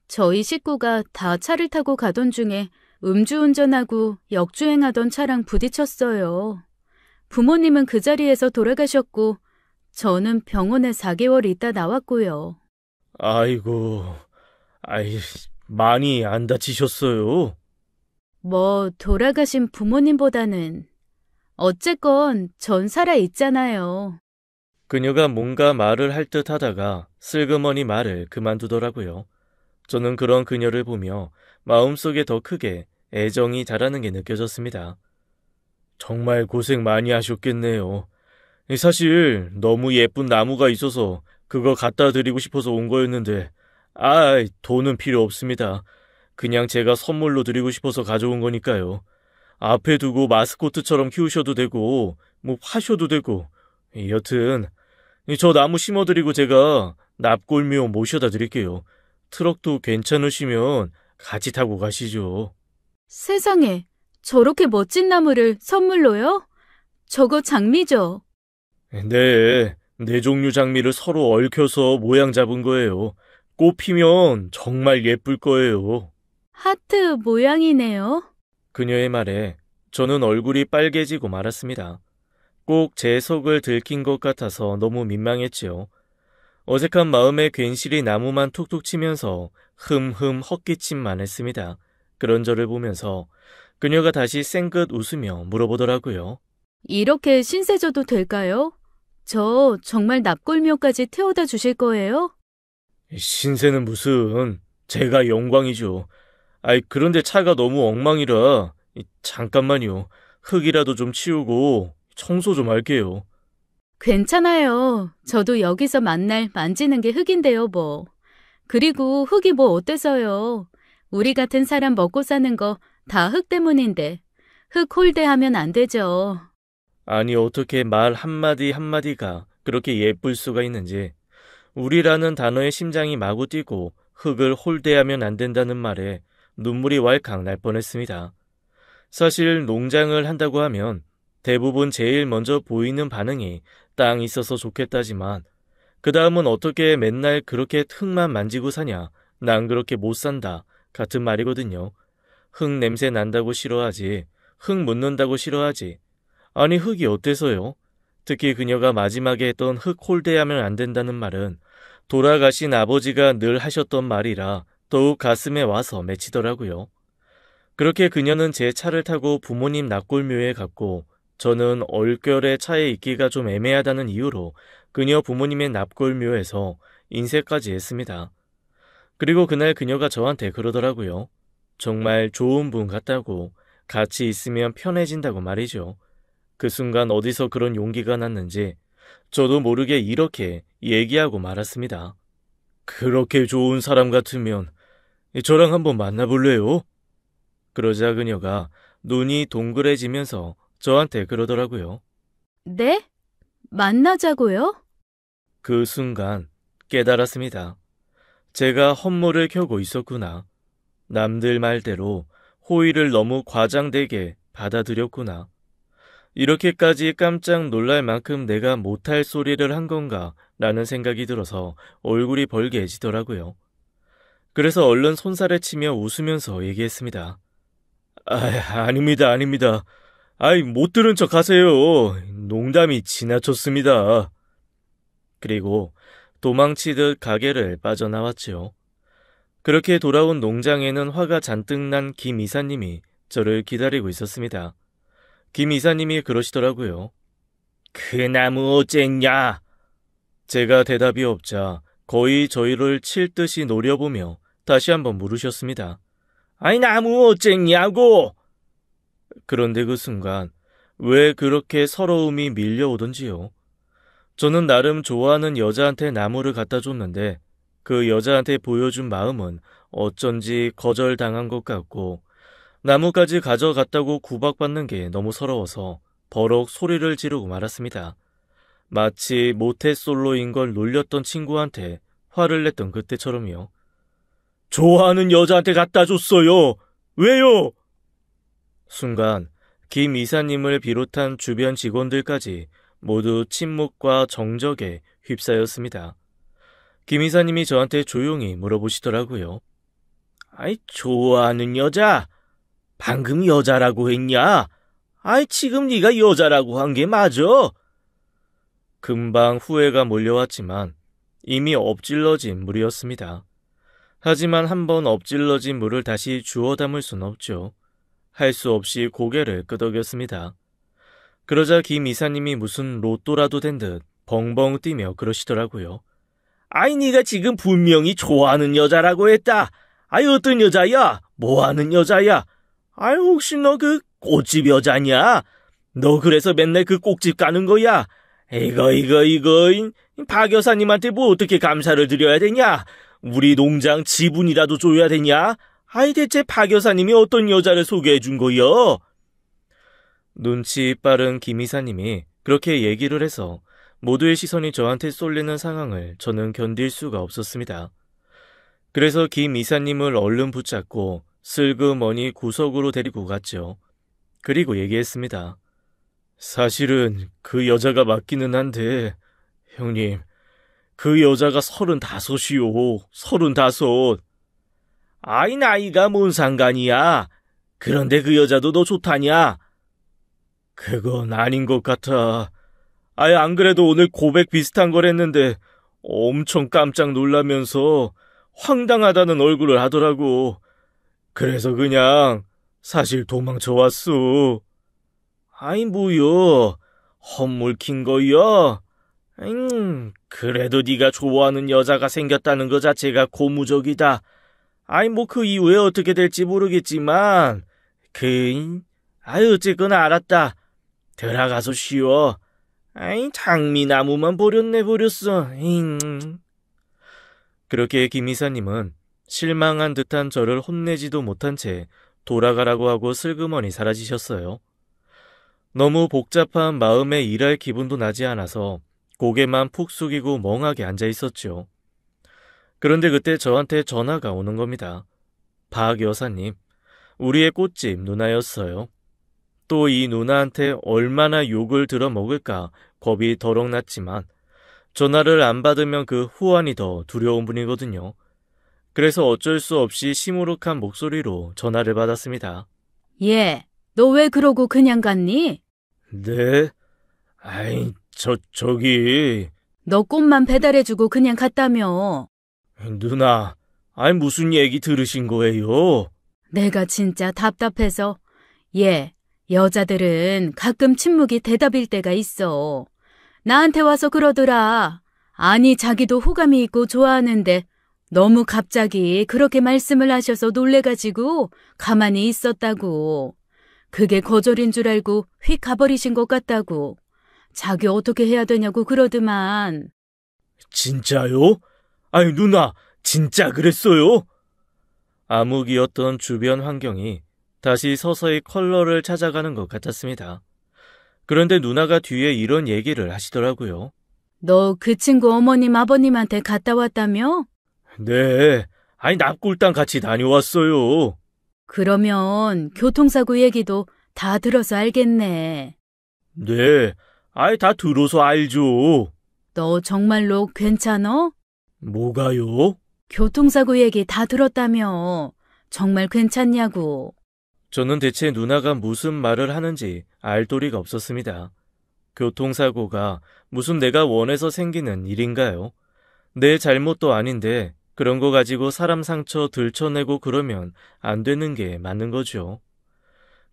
저희 식구가 다 차를 타고 가던 중에 음주운전하고 역주행하던 차랑 부딪혔어요. 부모님은 그 자리에서 돌아가셨고 저는 병원에 4개월 있다 나왔고요. 아이고, 많이 안 다치셨어요? 뭐 돌아가신 부모님보다는 어쨌건 전 살아있잖아요. 그녀가 뭔가 말을 할 듯 하다가 슬그머니 말을 그만두더라고요. 저는 그런 그녀를 보며 마음속에 더 크게 애정이 자라는 게 느껴졌습니다. 정말 고생 많이 하셨겠네요. 사실 너무 예쁜 나무가 있어서 그거 갖다 드리고 싶어서 온 거였는데, 돈은 필요 없습니다. 그냥 제가 선물로 드리고 싶어서 가져온 거니까요. 앞에 두고 마스코트처럼 키우셔도 되고, 뭐 파셔도 되고, 여튼 저 나무 심어드리고 제가 납골묘 모셔다 드릴게요. 트럭도 괜찮으시면 같이 타고 가시죠. 세상에, 저렇게 멋진 나무를 선물로요? 저거 장미죠? 네, 네 종류 장미를 서로 얽혀서 모양 잡은 거예요. 꽃 피면 정말 예쁠 거예요. 하트 모양이네요. 그녀의 말에 저는 얼굴이 빨개지고 말았습니다. 꼭 제 속을 들킨 것 같아서 너무 민망했지요. 어색한 마음에 괜시리 나무만 툭툭 치면서 흠흠 헛기침만 했습니다. 그런 저를 보면서 그녀가 다시 쌩긋 웃으며 물어보더라고요. 이렇게 신세져도 될까요? 저 정말 납골묘까지 태워다 주실 거예요? 신세는 무슨, 제가 영광이죠. 그런데 차가 너무 엉망이라 잠깐만요. 흙이라도 좀 치우고 청소 좀 할게요. 괜찮아요. 저도 여기서 만날 만지는 게 흙인데요, 뭐. 그리고 흙이 뭐 어때서요? 우리 같은 사람 먹고 사는 거 다 흙 때문인데 흙 홀대하면 안 되죠. 아니 어떻게 말 한마디 한마디가 그렇게 예쁠 수가 있는지. 우리라는 단어에 심장이 마구 뛰고 흙을 홀대하면 안 된다는 말에 눈물이 왈칵 날 뻔했습니다. 사실 농장을 한다고 하면 대부분 제일 먼저 보이는 반응이 땅 있어서 좋겠다지만 그 다음은 어떻게 맨날 그렇게 흙만 만지고 사냐, 난 그렇게 못 산다 같은 말이거든요. 흙 냄새 난다고 싫어하지, 흙 묻는다고 싫어하지. 아니 흙이 어때서요? 특히 그녀가 마지막에 했던 흙 홀대하면 안 된다는 말은 돌아가신 아버지가 늘 하셨던 말이라 더욱 가슴에 와서 맺히더라고요. 그렇게 그녀는 제 차를 타고 부모님 납골묘에 갔고 저는 얼결에 차에 있기가 좀 애매하다는 이유로 그녀 부모님의 납골묘에서 인쇄까지 했습니다. 그리고 그날 그녀가 저한테 그러더라고요. 정말 좋은 분 같다고, 같이 있으면 편해진다고 말이죠. 그 순간 어디서 그런 용기가 났는지 저도 모르게 이렇게 얘기하고 말았습니다. 그렇게 좋은 사람 같으면 저랑 한번 만나볼래요? 그러자 그녀가 눈이 동그래지면서 저한테 그러더라고요. 네? 만나자고요? 그 순간 깨달았습니다. 제가 헛물을 켜고 있었구나. 남들 말대로 호의를 너무 과장되게 받아들였구나. 이렇게까지 깜짝 놀랄 만큼 내가 못할 소리를 한 건가 라는 생각이 들어서 얼굴이 벌게지더라고요. 그래서 얼른 손살에 치며 웃으면서 얘기했습니다. 아닙니다. 못 들은 척 하세요. 농담이 지나쳤습니다. 그리고 도망치듯 가게를 빠져나왔지요. 그렇게 돌아온 농장에는 화가 잔뜩 난 김 이사님이 저를 기다리고 있었습니다. 김 이사님이 그러시더라고요. 그 나무 어쨌냐? 제가 대답이 없자 거의 저희를 칠 듯이 노려보며 다시 한번 물으셨습니다. 나무 어쨌냐고? 그런데 그 순간 왜 그렇게 서러움이 밀려오던지요. 저는 나름 좋아하는 여자한테 나무를 갖다 줬는데 그 여자한테 보여준 마음은 어쩐지 거절당한 것 같고 나무까지 가져갔다고 구박받는 게 너무 서러워서 버럭 소리를 지르고 말았습니다. 마치 모태솔로인 걸 놀렸던 친구한테 화를 냈던 그때처럼요. 좋아하는 여자한테 갖다 줬어요. 왜요? 순간 김 이사님을 비롯한 주변 직원들까지 모두 침묵과 정적에 휩싸였습니다. 김 이사님이 저한테 조용히 물어보시더라고요. 아이, 좋아하는 여자? 방금 여자라고 했냐? 아이, 지금 네가 여자라고 한 게 맞아? 금방 후회가 몰려왔지만 이미 엎질러진 물이었습니다. 하지만 한번 엎질러진 물을 다시 주워 담을 순 없죠. 할 수 없이 고개를 끄덕였습니다. 그러자 김 이사님이 무슨 로또라도 된 듯 벙벙 뛰며 그러시더라고요. 아이, 네가 지금 분명히 좋아하는 여자라고 했다. 아이, 어떤 여자야? 뭐하는 여자야? 아이, 혹시 너 그 꽃집 여자냐? 너 그래서 맨날 그 꼭집 가는 거야? 이거 박 여사님한테 뭐 어떻게 감사를 드려야 되냐? 우리 농장 지분이라도 줘야 되냐? 아이, 대체 박 여사님이 어떤 여자를 소개해 준 거여? 눈치 빠른 김 이사님이 그렇게 얘기를 해서 모두의 시선이 저한테 쏠리는 상황을 저는 견딜 수가 없었습니다. 그래서 김 이사님을 얼른 붙잡고 슬그머니 구석으로 데리고 갔죠. 그리고 얘기했습니다. 사실은 그 여자가 맞기는 한데, 형님, 그 여자가 35이요. 35. 아이, 나이가 뭔 상관이야. 그런데 그 여자도 너 좋다냐? 그건 아닌 것 같아. 아예 안 그래도 오늘 고백 비슷한 걸 했는데 엄청 깜짝 놀라면서 황당하다는 얼굴을 하더라고. 그래서 그냥 사실 도망쳐 왔어. 아이, 뭐여? 헛물킨 거여? 그래도 네가 좋아하는 여자가 생겼다는 거 자체가 고무적이다. 아이, 뭐 그 이후에 어떻게 될지 모르겠지만 어쨌거나 알았다. 들어가서 쉬어. 아이, 장미나무만 버렸어. 그렇게 김 이사님은 실망한 듯한 저를 혼내지도 못한 채 돌아가라고 하고 슬그머니 사라지셨어요. 너무 복잡한 마음에 일할 기분도 나지 않아서 고개만 푹 숙이고 멍하게 앉아 있었죠. 그런데 그때 저한테 전화가 오는 겁니다. 박 여사님, 우리의 꽃집 누나였어요. 또 이 누나한테 얼마나 욕을 들어먹을까 겁이 더럭 났지만 전화를 안 받으면 그 후환이 더 두려운 분이거든요. 그래서 어쩔 수 없이 시무룩한 목소리로 전화를 받았습니다. 예, 너 왜 그러고 그냥 갔니? 네? 아이, 저기... 너 꽃만 배달해주고 그냥 갔다며. 누나, 아이, 무슨 얘기 들으신 거예요? 내가 진짜 답답해서. 예, 여자들은 가끔 침묵이 대답일 때가 있어. 나한테 와서 그러더라. 아니, 자기도 호감이 있고 좋아하는데 너무 갑자기 그렇게 말씀을 하셔서 놀래가지고 가만히 있었다고. 그게 거절인 줄 알고 휙 가버리신 것 같다고. 자기 어떻게 해야 되냐고 그러더만. 진짜요? 아니, 누나, 진짜 그랬어요? 암흑이었던 주변 환경이 다시 서서히 컬러를 찾아가는 것 같았습니다. 그런데 누나가 뒤에 이런 얘기를 하시더라고요. 너 그 친구 어머님 아버님한테 갔다 왔다며? 네, 아니, 납골당 같이 다녀왔어요. 그러면 교통사고 얘기도 다 들어서 알겠네. 네, 아이, 다 들어서 알죠. 너 정말로 괜찮어? 뭐가요? 교통사고 얘기 다 들었다며. 정말 괜찮냐고. 저는 대체 누나가 무슨 말을 하는지 알 도리가 없었습니다. 교통사고가 무슨 내가 원해서 생기는 일인가요? 내 잘못도 아닌데 그런 거 가지고 사람 상처 들춰내고 그러면 안 되는 게 맞는 거죠.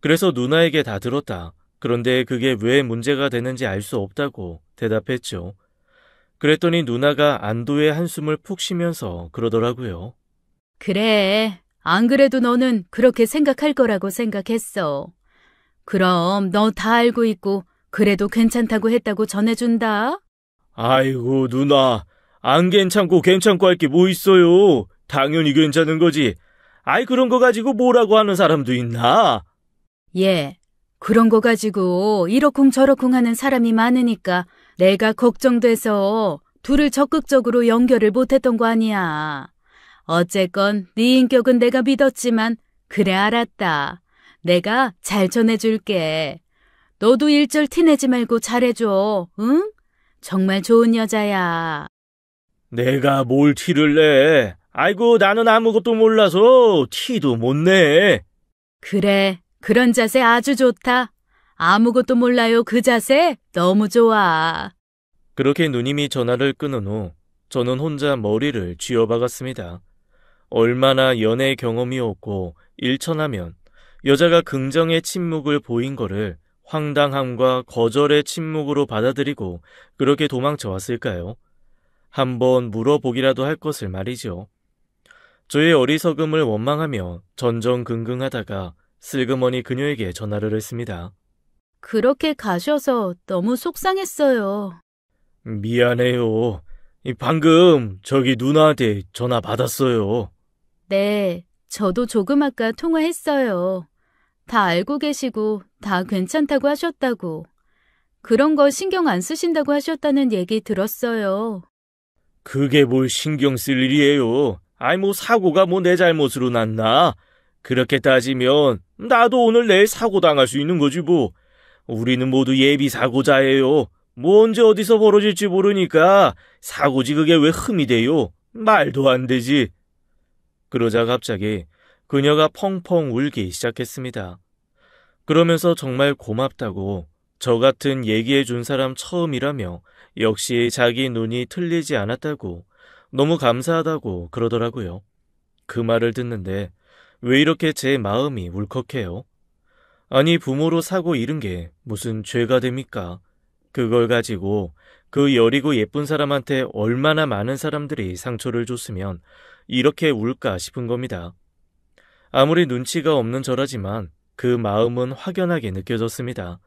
그래서 누나에게 다 들었다. 그런데 그게 왜 문제가 되는지 알 수 없다고 대답했죠. 그랬더니 누나가 안도의 한숨을 푹 쉬면서 그러더라고요. 그래, 안 그래도 너는 그렇게 생각할 거라고 생각했어. 그럼 너 다 알고 있고 그래도 괜찮다고 했다고 전해준다. 아이고, 누나. 안 괜찮고 괜찮고 할 게 뭐 있어요. 당연히 괜찮은 거지. 아이, 그런 거 가지고 뭐라고 하는 사람도 있나? 예, 그런 거 가지고 이러쿵저러쿵 하는 사람이 많으니까 내가 걱정돼서 둘을 적극적으로 연결을 못했던 거 아니야. 어쨌건 네 인격은 내가 믿었지만 그래 알았다. 내가 잘 전해줄게. 너도 일절 티내지 말고 잘해줘. 응? 정말 좋은 여자야. 내가 뭘 티를 내? 아이고, 나는 아무것도 몰라서 티도 못 내. 그래, 그런 자세 아주 좋다. 아무것도 몰라요 그 자세 너무 좋아. 그렇게 누님이 전화를 끊은 후 저는 혼자 머리를 쥐어박았습니다. 얼마나 연애 경험이 없고 일천하면 여자가 긍정의 침묵을 보인 거를 황당함과 거절의 침묵으로 받아들이고 그렇게 도망쳐 왔을까요? 한번 물어보기라도 할 것을 말이죠. 저의 어리석음을 원망하며 전전긍긍하다가 슬그머니 그녀에게 전화를 했습니다. 그렇게 가셔서 너무 속상했어요. 미안해요. 방금 저기 누나한테 전화 받았어요. 네, 저도 조금 아까 통화했어요. 다 알고 계시고 다 괜찮다고 하셨다고. 그런 거 신경 안 쓰신다고 하셨다는 얘기 들었어요. 그게 뭘 신경 쓸 일이에요. 아이, 뭐 사고가 뭐 내 잘못으로 났나? 그렇게 따지면 나도 오늘 내일 사고 당할 수 있는 거지 뭐. 우리는 모두 예비 사고자예요. 뭐 언제 어디서 벌어질지 모르니까 사고지 그게 왜 흠이 돼요? 말도 안 되지. 그러자 갑자기 그녀가 펑펑 울기 시작했습니다. 그러면서 정말 고맙다고 저 같은 얘기해 준 사람 처음이라며 역시 자기 눈이 틀리지 않았다고 너무 감사하다고 그러더라고요. 그 말을 듣는데 왜 이렇게 제 마음이 울컥해요? 아니, 부모로 사고 잃은 게 무슨 죄가 됩니까? 그걸 가지고 그 여리고 예쁜 사람한테 얼마나 많은 사람들이 상처를 줬으면 이렇게 울까 싶은 겁니다. 아무리 눈치가 없는 저라지만 그 마음은 확연하게 느껴졌습니다.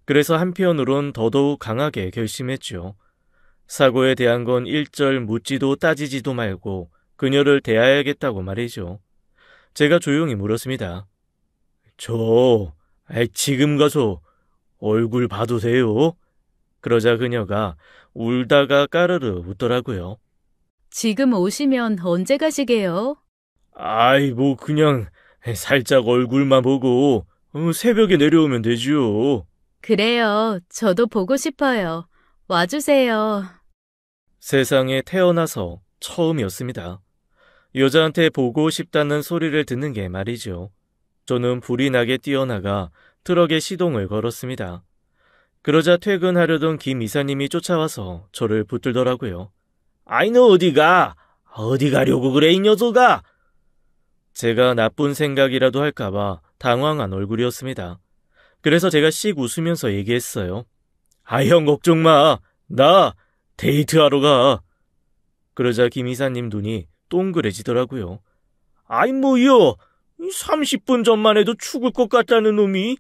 그래서 한편으론 더더욱 강하게 결심했죠. 사고에 대한 건 일절 묻지도 따지지도 말고 그녀를 대해야겠다고 말이죠. 제가 조용히 물었습니다. 지금 가서 얼굴 봐도 돼요? 그러자 그녀가 울다가 까르르 웃더라고요. 지금 오시면 언제 가시게요? 아이, 뭐 그냥 살짝 얼굴만 보고 새벽에 내려오면 되지요. 그래요. 저도 보고 싶어요. 와주세요. 세상에 태어나서 처음이었습니다. 여자한테 보고 싶다는 소리를 듣는 게 말이죠. 저는 불이 나게 뛰어나가 트럭에 시동을 걸었습니다. 그러자 퇴근하려던 김 이사님이 쫓아와서 저를 붙들더라고요. 아이, 너 어디 가? 어디 가려고 그래, 이 녀석아? 제가 나쁜 생각이라도 할까봐 당황한 얼굴이었습니다. 그래서 제가 씩 웃으면서 얘기했어요. 아, 형 걱정 마. 나 데이트하러 가. 그러자 김 이사님 눈이 동그래지더라고요. 아이, 뭐여? 30분 전만 해도 죽을 것 같다는 놈이?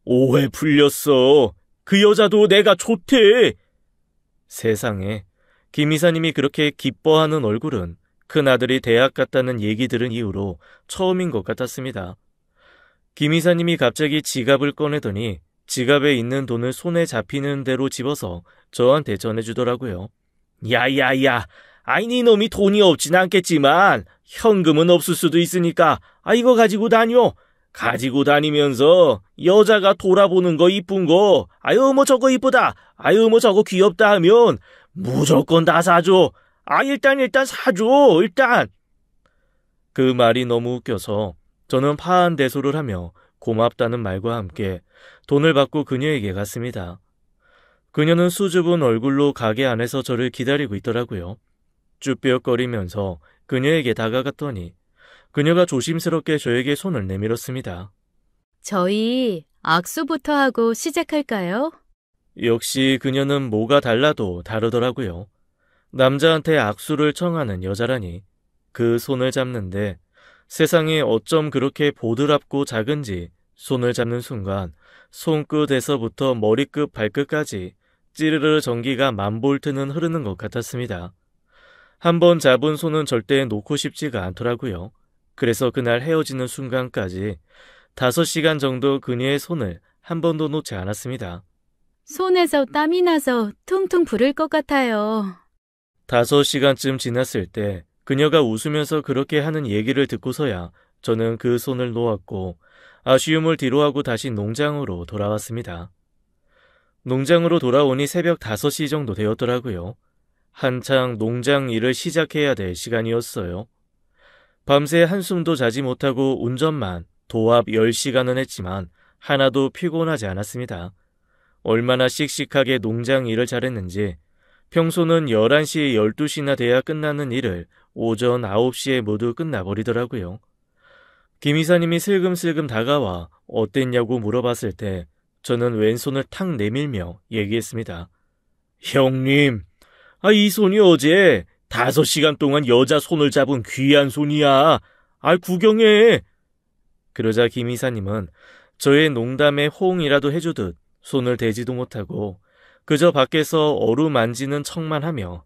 오해 풀렸어. 그 여자도 내가 좋대. 세상에, 김 이사님이 그렇게 기뻐하는 얼굴은 큰아들이 대학 갔다는 얘기 들은 이후로 처음인 것 같았습니다. 김 이사님이 갑자기 지갑을 꺼내더니 지갑에 있는 돈을 손에 잡히는 대로 집어서 저한테 전해주더라고요. 야야야, 아이, 네 놈이 돈이 없진 않겠지만 현금은 없을 수도 있으니까 이거 가지고 다녀. 가지고 다니면서 여자가 돌아보는 거 이쁜 거, 아유 뭐 저거 이쁘다, 아유 뭐 저거 귀엽다 하면 무조건 다 사줘. 일단 사줘, 일단. 그 말이 너무 웃겨서 저는 파한대소를 하며 고맙다는 말과 함께 돈을 받고 그녀에게 갔습니다. 그녀는 수줍은 얼굴로 가게 안에서 저를 기다리고 있더라고요. 쭈뼛거리면서 그녀에게 다가갔더니 그녀가 조심스럽게 저에게 손을 내밀었습니다. 저희 악수부터 하고 시작할까요? 역시 그녀는 뭐가 달라도 다르더라고요. 남자한테 악수를 청하는 여자라니 그 손을 잡는데 세상에 어쩜 그렇게 보드랍고 작은지 손을 잡는 순간 손끝에서부터 머리끝 발끝까지 찌르르 전기가 만볼트는 흐르는 것 같았습니다. 한번 잡은 손은 절대 놓고 싶지가 않더라고요. 그래서 그날 헤어지는 순간까지 5시간 정도 그녀의 손을 한 번도 놓지 않았습니다. 손에서 땀이 나서 퉁퉁 부를 것 같아요. 5시간쯤 지났을 때 그녀가 웃으면서 그렇게 하는 얘기를 듣고서야 저는 그 손을 놓았고 아쉬움을 뒤로하고 다시 농장으로 돌아왔습니다. 농장으로 돌아오니 새벽 5시 정도 되었더라고요. 한창 농장 일을 시작해야 될 시간이었어요. 밤새 한숨도 자지 못하고 운전만 도합 10시간은 했지만 하나도 피곤하지 않았습니다. 얼마나 씩씩하게 농장 일을 잘했는지 평소는 11시, 12시나 돼야 끝나는 일을 오전 9시에 모두 끝나버리더라고요. 김 이사님이 슬금슬금 다가와 어땠냐고 물어봤을 때 저는 왼손을 탁 내밀며 얘기했습니다. 형님, 이 손이 어제 5시간 동안 여자 손을 잡은 귀한 손이야. 구경해. 그러자 김 이사님은 저의 농담에 호응이라도 해주듯 손을 대지도 못하고 그저 밖에서 어루만지는 척만 하며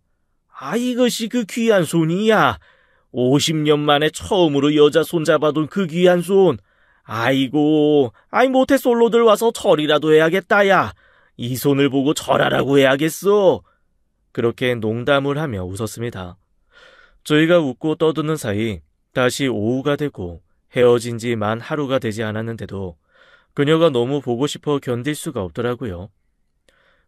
이것이 그 귀한 손이야. 50년 만에 처음으로 여자 손 잡아둔 그 귀한 손. 모태솔로들 와서 절이라도 해야겠다, 야. 이 손을 보고 절하라고 해야겠어. 그렇게 농담을 하며 웃었습니다. 저희가 웃고 떠드는 사이 다시 오후가 되고 헤어진 지 만 하루가 되지 않았는데도 그녀가 너무 보고 싶어 견딜 수가 없더라고요.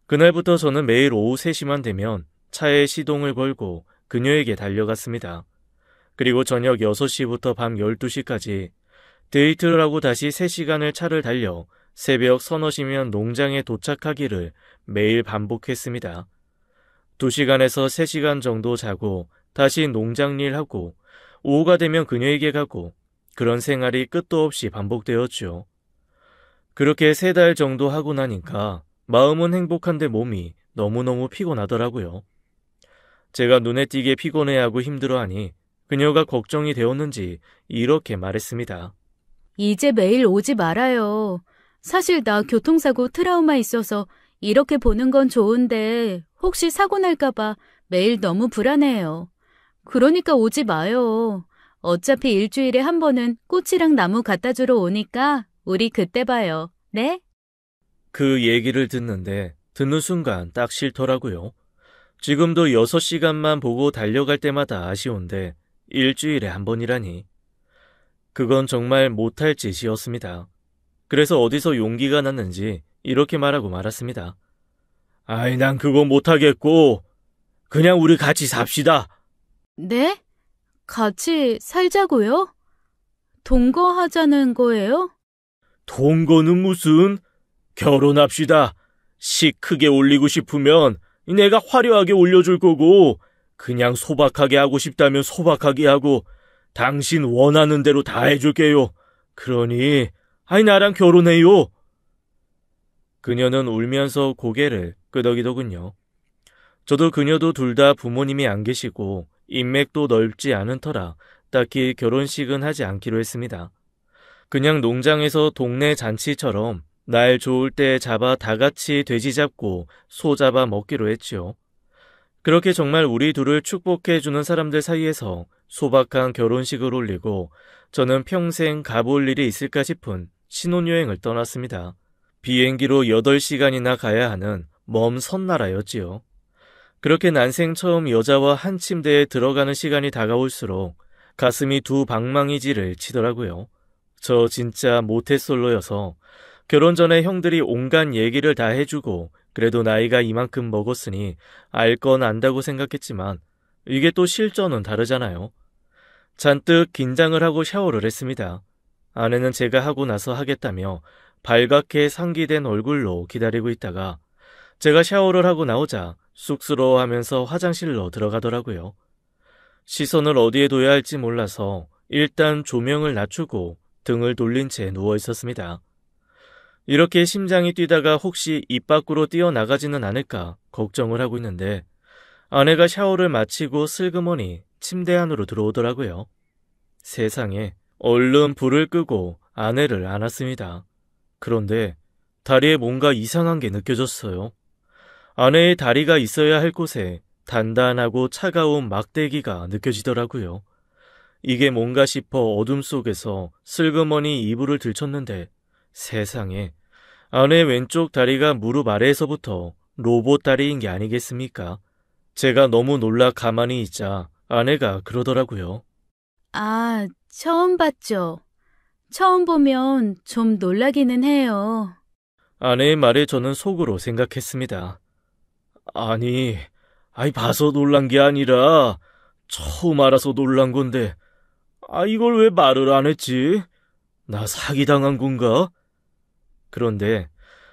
그날부터 저는 매일 오후 3시만 되면 차에 시동을 걸고 그녀에게 달려갔습니다. 그리고 저녁 6시부터 밤 12시까지 데이트를 하고 다시 3시간을 차를 달려 새벽 서너 시면 농장에 도착하기를 매일 반복했습니다. 2시간에서 3시간 정도 자고 다시 농장 일하고 오후가 되면 그녀에게 가고 그런 생활이 끝도 없이 반복되었죠. 그렇게 3달 정도 하고 나니까 마음은 행복한데 몸이 너무너무 피곤하더라고요. 제가 눈에 띄게 피곤해하고 힘들어하니 그녀가 걱정이 되었는지 이렇게 말했습니다. 이제 매일 오지 말아요. 사실 나 교통사고 트라우마 있어서 이렇게 보는 건 좋은데 혹시 사고 날까봐 매일 너무 불안해요. 그러니까 오지 마요. 어차피 일주일에 한 번은 꽃이랑 나무 갖다 주러 오니까 우리 그때 봐요. 네? 그 얘기를 듣는 순간 딱 싫더라고요. 지금도 6시간만 보고 달려갈 때마다 아쉬운데 일주일에 한 번이라니. 그건 정말 못할 짓이었습니다. 그래서 어디서 용기가 났는지 이렇게 말하고 말았습니다. 난 그거 못하겠고 그냥 우리 같이 삽시다. 네? 같이 살자고요? 동거하자는 거예요? 동거는 무슨? 결혼합시다. 시 크게 올리고 싶으면 내가 화려하게 올려줄 거고 그냥 소박하게 하고 싶다면 소박하게 하고 당신 원하는 대로 다 해줄게요. 그러니 나랑 결혼해요. 그녀는 울면서 고개를 끄덕이더군요. 저도 그녀도 둘 다 부모님이 안 계시고 인맥도 넓지 않은 터라 딱히 결혼식은 하지 않기로 했습니다. 그냥 농장에서 동네 잔치처럼 날 좋을 때 잡아 다 같이 돼지 잡고 소 잡아 먹기로 했죠. 그렇게 정말 우리 둘을 축복해주는 사람들 사이에서 소박한 결혼식을 올리고 저는 평생 가볼 일이 있을까 싶은 신혼여행을 떠났습니다. 비행기로 8시간이나 가야 하는 먼 섬나라였지요. 그렇게 난생 처음 여자와 한 침대에 들어가는 시간이 다가올수록 가슴이 두 방망이질을 치더라고요. 저 진짜 모태솔로여서 결혼 전에 형들이 온갖 얘기를 다 해주고 그래도 나이가 이만큼 먹었으니 알 건 안다고 생각했지만 이게 또 실전은 다르잖아요. 잔뜩 긴장을 하고 샤워를 했습니다. 아내는 제가 하고 나서 하겠다며 발갛게 상기된 얼굴로 기다리고 있다가 제가 샤워를 하고 나오자 쑥스러워하면서 화장실로 들어가더라고요. 시선을 어디에 둬야 할지 몰라서 일단 조명을 낮추고 등을 돌린 채 누워 있었습니다. 이렇게 심장이 뛰다가 혹시 입 밖으로 뛰어나가지는 않을까 걱정을 하고 있는데 아내가 샤워를 마치고 슬그머니 침대 안으로 들어오더라고요. 세상에, 얼른 불을 끄고 아내를 안았습니다. 그런데 다리에 뭔가 이상한 게 느껴졌어요. 아내의 다리가 있어야 할 곳에 단단하고 차가운 막대기가 느껴지더라고요. 이게 뭔가 싶어 어둠 속에서 슬그머니 이불을 들쳤는데 세상에 아내 왼쪽 다리가 무릎 아래에서부터 로봇 다리인 게 아니겠습니까? 제가 너무 놀라 가만히 있자 아내가 그러더라고요. 아, 처음 봤죠? 처음 보면 좀 놀라기는 해요. 아내의 말에 저는 속으로 생각했습니다. 아니, 봐서 놀란 게 아니라 처음 알아서 놀란 건데, 이걸 왜 말을 안 했지? 나 사기당한 건가? 그런데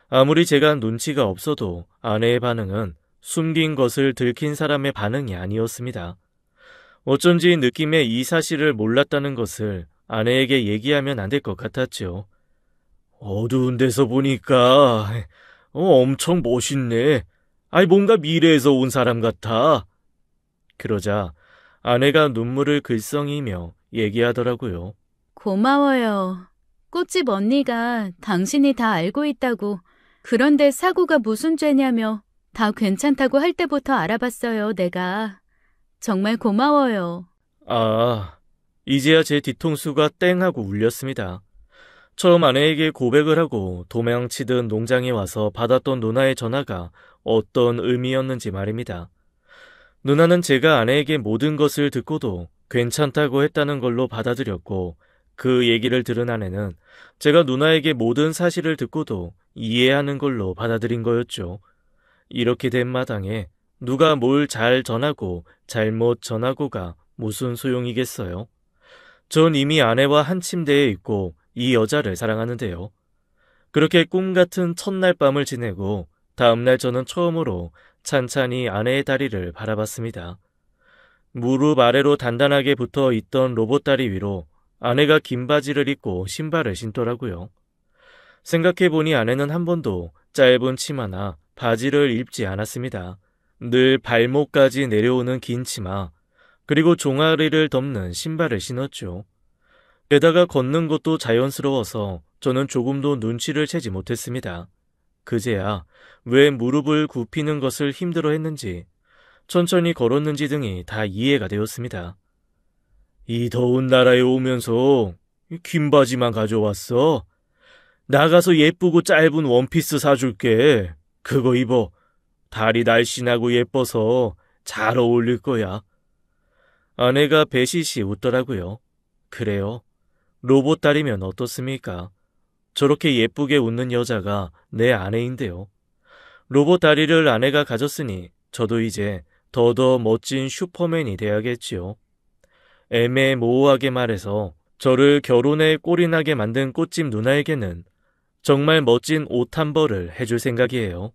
아무리 제가 눈치가 없어도 아내의 반응은 숨긴 것을 들킨 사람의 반응이 아니었습니다. 어쩐지 느낌에 이 사실을 몰랐다는 것을 아내에게 얘기하면 안 될 것 같았죠. 어두운 데서 보니까 엄청 멋있네. 뭔가 미래에서 온 사람 같아. 그러자 아내가 눈물을 글썽이며 얘기하더라고요. 고마워요. 꽃집 언니가 당신이 다 알고 있다고. 그런데 사고가 무슨 죄냐며 다 괜찮다고 할 때부터 알아봤어요, 내가. 정말 고마워요. 이제야 제 뒤통수가 땡 하고 울렸습니다. 처음 아내에게 고백을 하고 도망치듯 농장에 와서 받았던 누나의 전화가 어떤 의미였는지 말입니다. 누나는 제가 아내에게 모든 것을 듣고도 괜찮다고 했다는 걸로 받아들였고 그 얘기를 들은 아내는 제가 누나에게 모든 사실을 듣고도 이해하는 걸로 받아들인 거였죠. 이렇게 된 마당에 누가 뭘 잘 전하고 잘못 전하고가 무슨 소용이겠어요. 전 이미 아내와 한 침대에 있고 이 여자를 사랑하는데요. 그렇게 꿈 같은 첫날 밤을 지내고 다음날 저는 처음으로 찬찬히 아내의 다리를 바라봤습니다. 무릎 아래로 단단하게 붙어 있던 로봇 다리 위로 아내가 긴 바지를 입고 신발을 신더라고요. 생각해보니 아내는 한 번도 짧은 치마나 바지를 입지 않았습니다. 늘 발목까지 내려오는 긴 치마, 그리고 종아리를 덮는 신발을 신었죠. 게다가 걷는 것도 자연스러워서 저는 조금도 눈치를 채지 못했습니다. 그제야 왜 무릎을 굽히는 것을 힘들어했는지, 천천히 걸었는지 등이 다 이해가 되었습니다. 이 더운 나라에 오면서 긴 바지만 가져왔어. 나가서 예쁘고 짧은 원피스 사줄게. 그거 입어. 다리 날씬하고 예뻐서 잘 어울릴 거야. 아내가 배시시 웃더라고요. 그래요. 로봇 다리면 어떻습니까? 저렇게 예쁘게 웃는 여자가 내 아내인데요. 로봇 다리를 아내가 가졌으니 저도 이제 더더 멋진 슈퍼맨이 돼야겠지요. 애매모호하게 말해서 저를 결혼에 꼴이 나게 만든 꽃집 누나에게는 정말 멋진 옷 한 벌을 해줄 생각이에요.